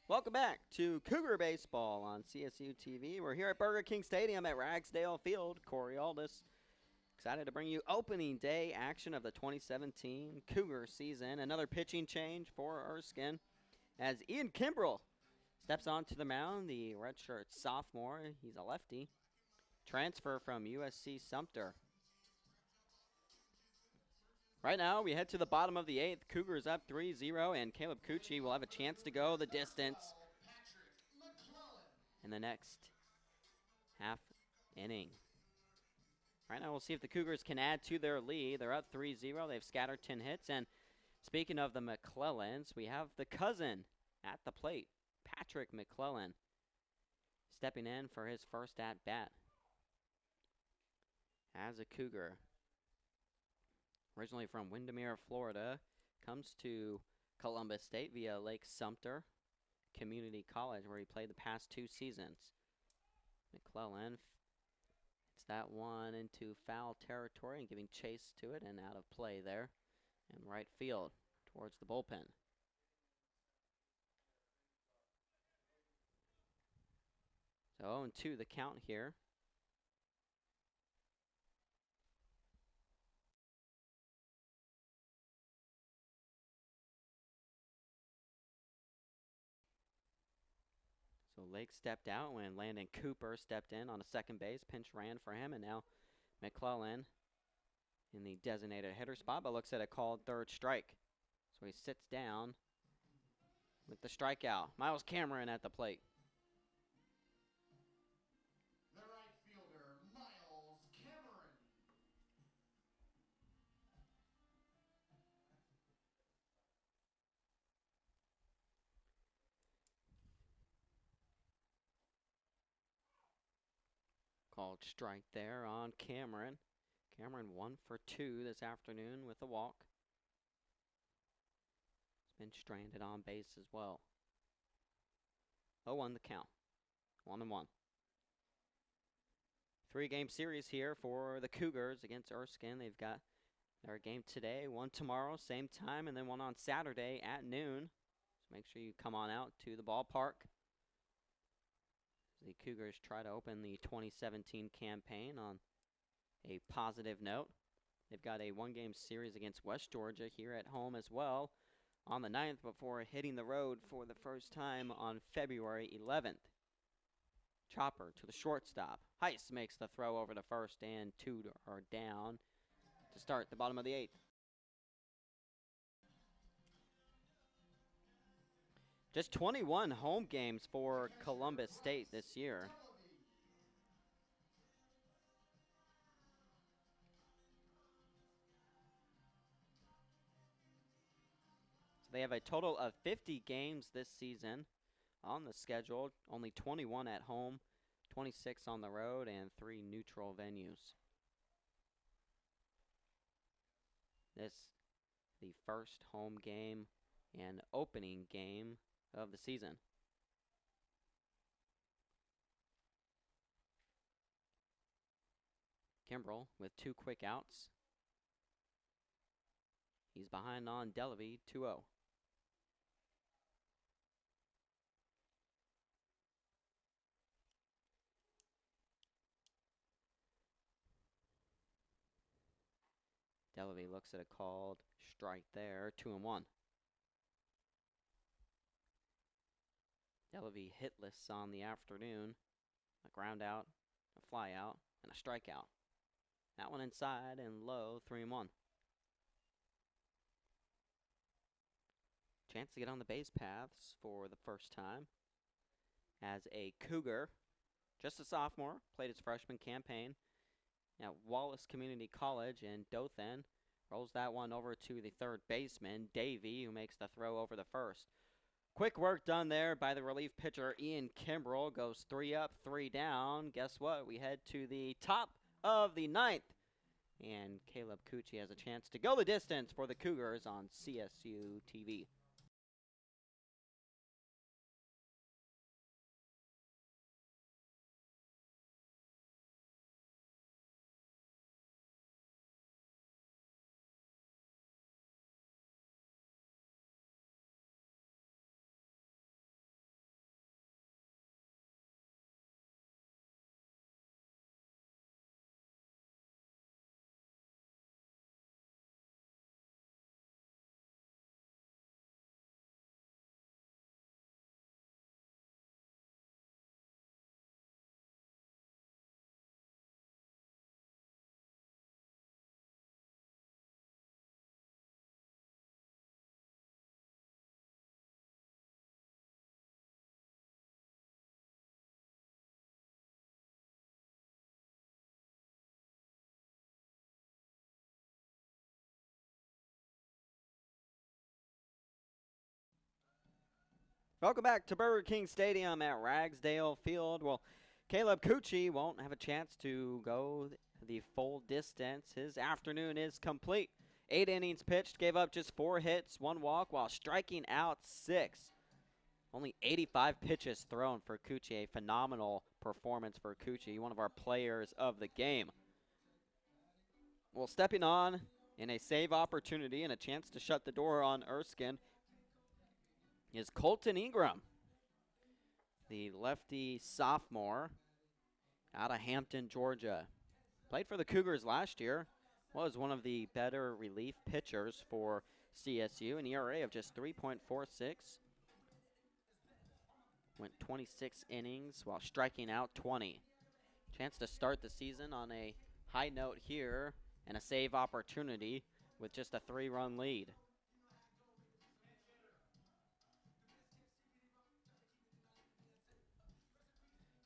Welcome back to Cougar Baseball on CSU TV. We're here at Burger King Stadium at Ragsdale Field. Corey Aldis, excited to bring you opening day action of the 2017 Cougar season. Another pitching change for Erskine as Ian Kimbrell steps onto the mound, the redshirt sophomore. He's a lefty. Transfer from USC Sumter. Right now, we head to the bottom of the 8th. Cougars up 3-0, and Caleb Cucci will have a chance to go the distance in the next half inning. Right now, we'll see if the Cougars can add to their lead. They're up 3-0. They've scattered 10 hits. And speaking of the McClellans, we have the cousin at the plate, Patrick McClellan, stepping in for his first at-bat as a Cougar. Originally from Windermere, Florida, comes to Columbus State via Lake Sumter Community College, where he played the past 2 seasons. McClellan hits that one into foul territory and giving chase to it and out of play there in right field towards the bullpen. So 0-2 the count here. So Lake stepped out when Landon Cooper stepped in on a second base. Pinch ran for him, and now McClellan in the designated hitter spot, but looks at a called third strike. So he sits down with the strikeout. Miles Cameron at the plate. The right fielder, Miles Cameron. Called strike there on Cameron. Cameron 1 for 2 this afternoon with a walk. He's been stranded on base as well. 0-1 the count. 1-1. 3-game series here for the Cougars against Erskine. They've got their game today, one tomorrow, same time, and then one on Saturday at noon. So make sure you come on out to the ballpark. The Cougars try to open the 2017 campaign on a positive note. They've got a 1-game series against West Georgia here at home as well on the 9th before hitting the road for the first time on February 11th. Chopper to the shortstop. Heiss makes the throw over to first, and 2 are down to start the bottom of the 8th. Just 21 home games for Columbus State this year. So they have a total of 50 games this season on the schedule, only 21 at home, 26 on the road, and 3 neutral venues. This the first home game and opening game of the season. Kimbrell with 2 quick outs. He's behind on Delavy, 2-0. Delavy looks at a called strike there, 2-1. Delavy hitless on the afternoon. A ground out, a fly out, and a strikeout. That one inside and low, 3-1. Chance to get on the base paths for the first time as a Cougar. Just a sophomore, played his freshman campaign at Wallace Community College in Dothan. Rolls that one over to the third baseman, Davey, who makes the throw over the first. Quick work done there by the relief pitcher, Ian Kimbrell. Goes 3 up, 3 down. Guess what? We head to the top of the 9th. And Caleb Cucci has a chance to go the distance for the Cougars on CSU TV. Welcome back to Burger King Stadium at Ragsdale Field. Well, Caleb Cucci won't have a chance to go the full distance. His afternoon is complete. 8 innings pitched, gave up just 4 hits, 1 walk, while striking out 6. Only 85 pitches thrown for Cucci. A phenomenal performance for Cucci, one of our players of the game. Well, stepping on in a save opportunity and a chance to shut the door on Erskine is Colton Ingram, the lefty sophomore out of Hampton, Georgia. Played for the Cougars last year, was one of the better relief pitchers for CSU, an ERA of just 3.46. Went 26 innings while striking out 20. Chance to start the season on a high note here and a save opportunity with just a 3-run lead.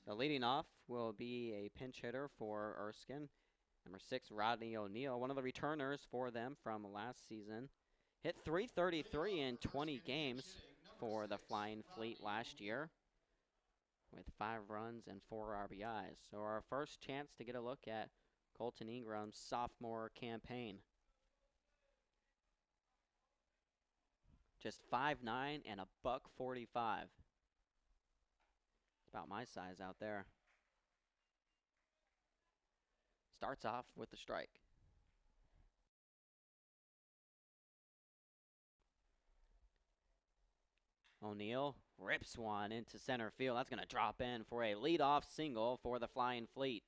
So leading off will be a pinch hitter for Erskine. Number 6, Rodney O'Neill, one of the returners for them from last season. Hit .333 in 20 games for the Flying Fleet last year with 5 runs and 4 RBIs. So our first chance to get a look at Colton Ingram's sophomore campaign. Just 5'9" and a $145. About my size out there. Starts off with the strike. O'Neill rips one into center field. That's going to drop in for a leadoff single for the Flying Fleet.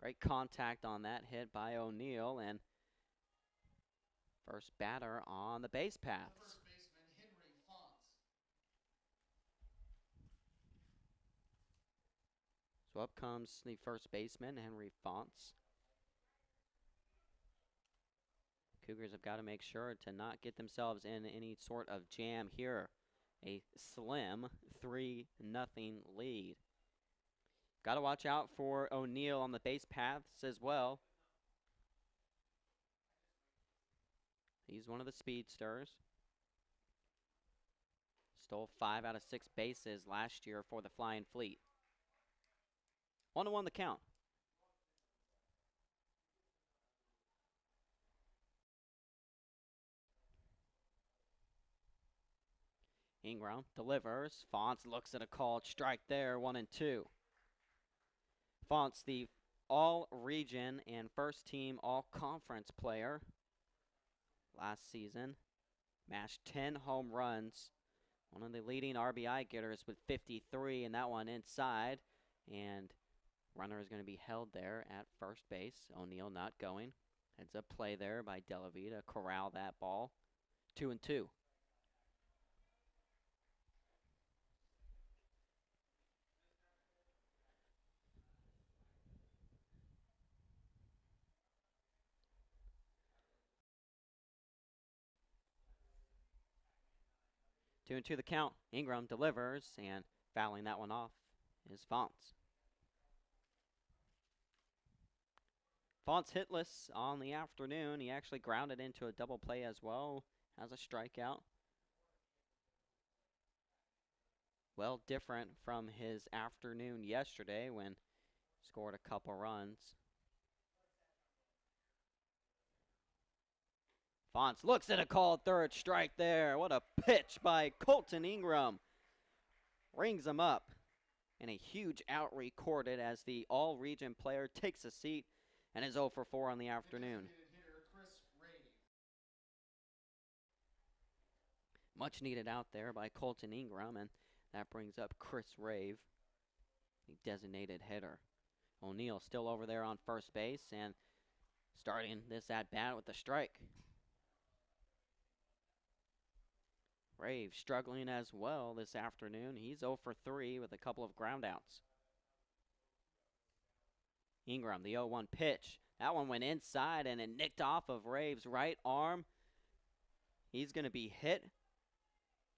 Great contact on that hit by O'Neill, and first batter on the base paths. So up comes the first baseman, Henry Fonts. Cougars have got to make sure to not get themselves in any sort of jam here. A slim 3-0 lead. Got to watch out for O'Neill on the base paths as well. He's one of the speedsters. Stole 5 out of 6 bases last year for the Flying Fleet. 1-1 the count. Ingram delivers. Fonts looks at a called strike there, 1-2. Fonts, the all-region and first-team all-conference player last season, mashed 10 home runs. One of the leading RBI getters with 53, and that one inside. And runner is going to be held there at first base. O'Neill not going. Heads up play there by Delavie to corral that ball. 2-2. Two and two the count. Ingram delivers, and fouling that one off is Fonts. Fonts hitless on the afternoon. He actually grounded into a double play as well as a strikeout. Well, different from his afternoon yesterday when he scored a couple runs. Fonts looks at a called third strike there. What a pitch by Colton Ingram. Rings him up. And a huge out recorded as the all-region player takes a seat and is 0 for 4 on the afternoon. Much needed out there by Colton Ingram, and that brings up Chris Rave, the designated hitter. O'Neill still over there on first base and starting this at-bat with a strike. Rave struggling as well this afternoon. He's 0 for 3 with a couple of groundouts. Ingram, the 0-1 pitch. That one went inside and it nicked off of Rave's right arm. He's going to be hit.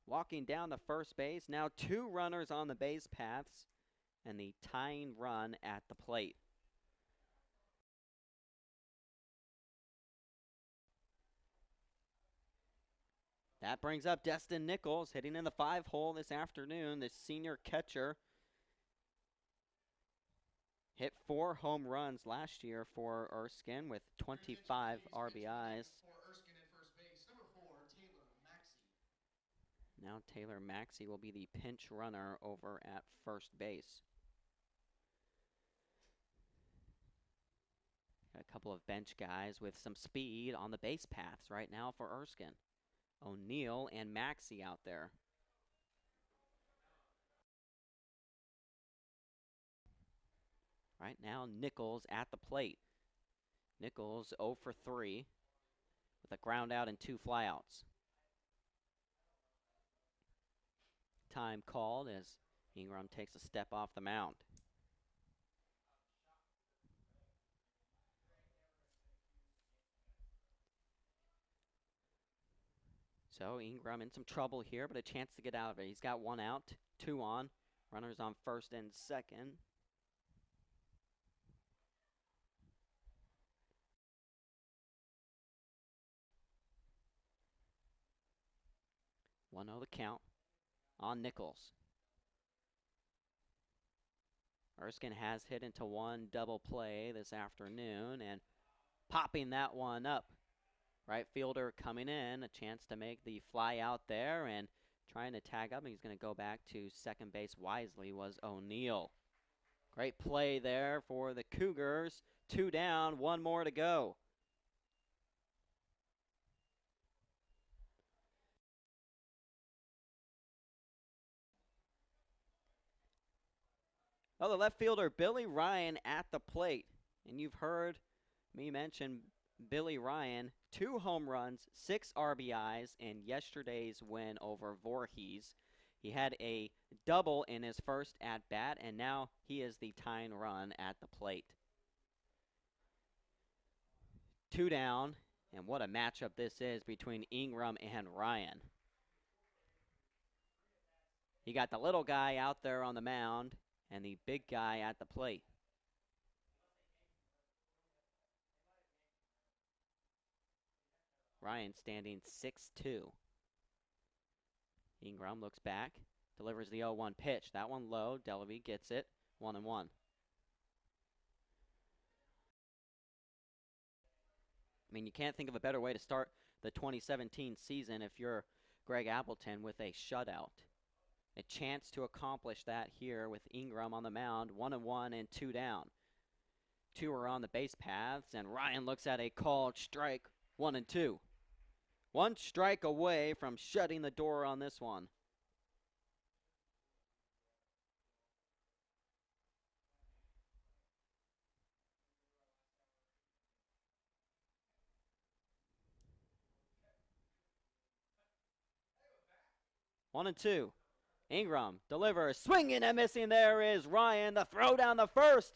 Walking down the first base. Now 2 runners on the base paths and the tying run at the plate. That brings up Destin Nichols, hitting in the 5-hole this afternoon, the senior catcher. Hit 4 home runs last year for Erskine with 25 RBIs. For Erskine at first base, number 4, Taylor Maxey. Now Taylor Maxey will be the pinch runner over at first base. Got a couple of bench guys with some speed on the base paths right now for Erskine. O'Neill and Maxey out there. Right now, Nichols at the plate. Nichols 0 for 3 with a ground out and 2 flyouts. Time called as Ingram takes a step off the mound. So Ingram in some trouble here, but a chance to get out of it. He's got 1 out, 2 on. Runners on first and second. One 0 the count on Nichols. Erskine has hit into 1 double play this afternoon and popping that one up. Right fielder coming in, a chance to make the fly out there and trying to tag up. And he's going to go back to second base wisely was O'Neill. Great play there for the Cougars. 2 down, 1 more to go. Oh, the left fielder, Billy Ryan at the plate. And you've heard me mention Billy Ryan, 2 home runs, 6 RBIs in yesterday's win over Voorhees. He had a double in his first at-bat, and now he is the tying run at the plate. 2 down, and what a matchup this is between Ingram and Ryan. You got the little guy out there on the mound and the big guy at the plate. Ryan standing 6-2. Ingram looks back, delivers the 0-1 pitch. That one low. Delavy gets it. 1-1. I mean, you can't think of a better way to start the 2017 season if you're Greg Appleton with a shutout. A chance to accomplish that here with Ingram on the mound. 1-1 and 2 down. 2 are on the base paths, and Ryan looks at a called strike. 1-2. 1 strike away from shutting the door on this one. One and two. Ingram delivers, swinging and missing. There is Ryan. The throw down the first.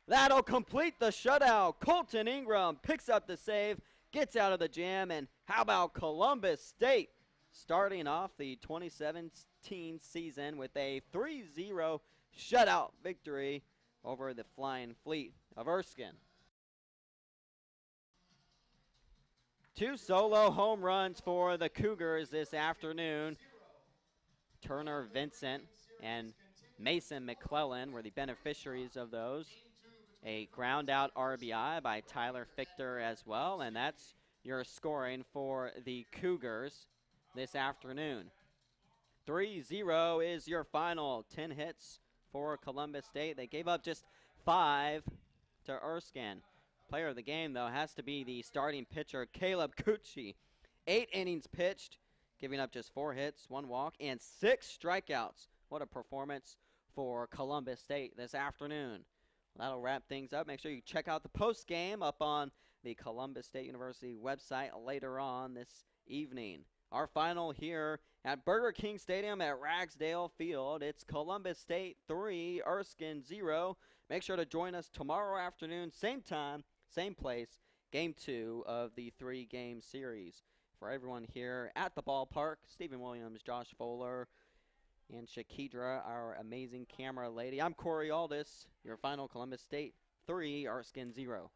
That'll complete the shutout. Colton Ingram picks up the save, gets out of the jam, and how about Columbus State starting off the 2017 season with a 3-0 shutout victory over the Flying Fleet of Erskine. 2 solo home runs for the Cougars this afternoon. Turner Vincent and Mason McClellan were the beneficiaries of those. A ground out RBI by Tyler Fichter as well, and that's your scoring for the Cougars this afternoon. 3-0 is your final. 10 hits for Columbus State. They gave up just 5 to Erskine. Player of the game, though, has to be the starting pitcher, Caleb Cucci. 8 innings pitched, giving up just 4 hits, 1 walk, and 6 strikeouts. What a performance for Columbus State this afternoon. That'll wrap things up. Make sure you check out the post game up on the Columbus State University website later on this evening. Our final here at Burger King Stadium at Ragsdale Field. It's Columbus State 3, Erskine 0. Make sure to join us tomorrow afternoon, same time, same place, game 2 of the 3-game series. For everyone here at the ballpark, Stephen Williams, Josh Fowler, and Shakidra, our amazing camera lady. I'm Corey Aldis, your final Columbus State 3, Erskine 0.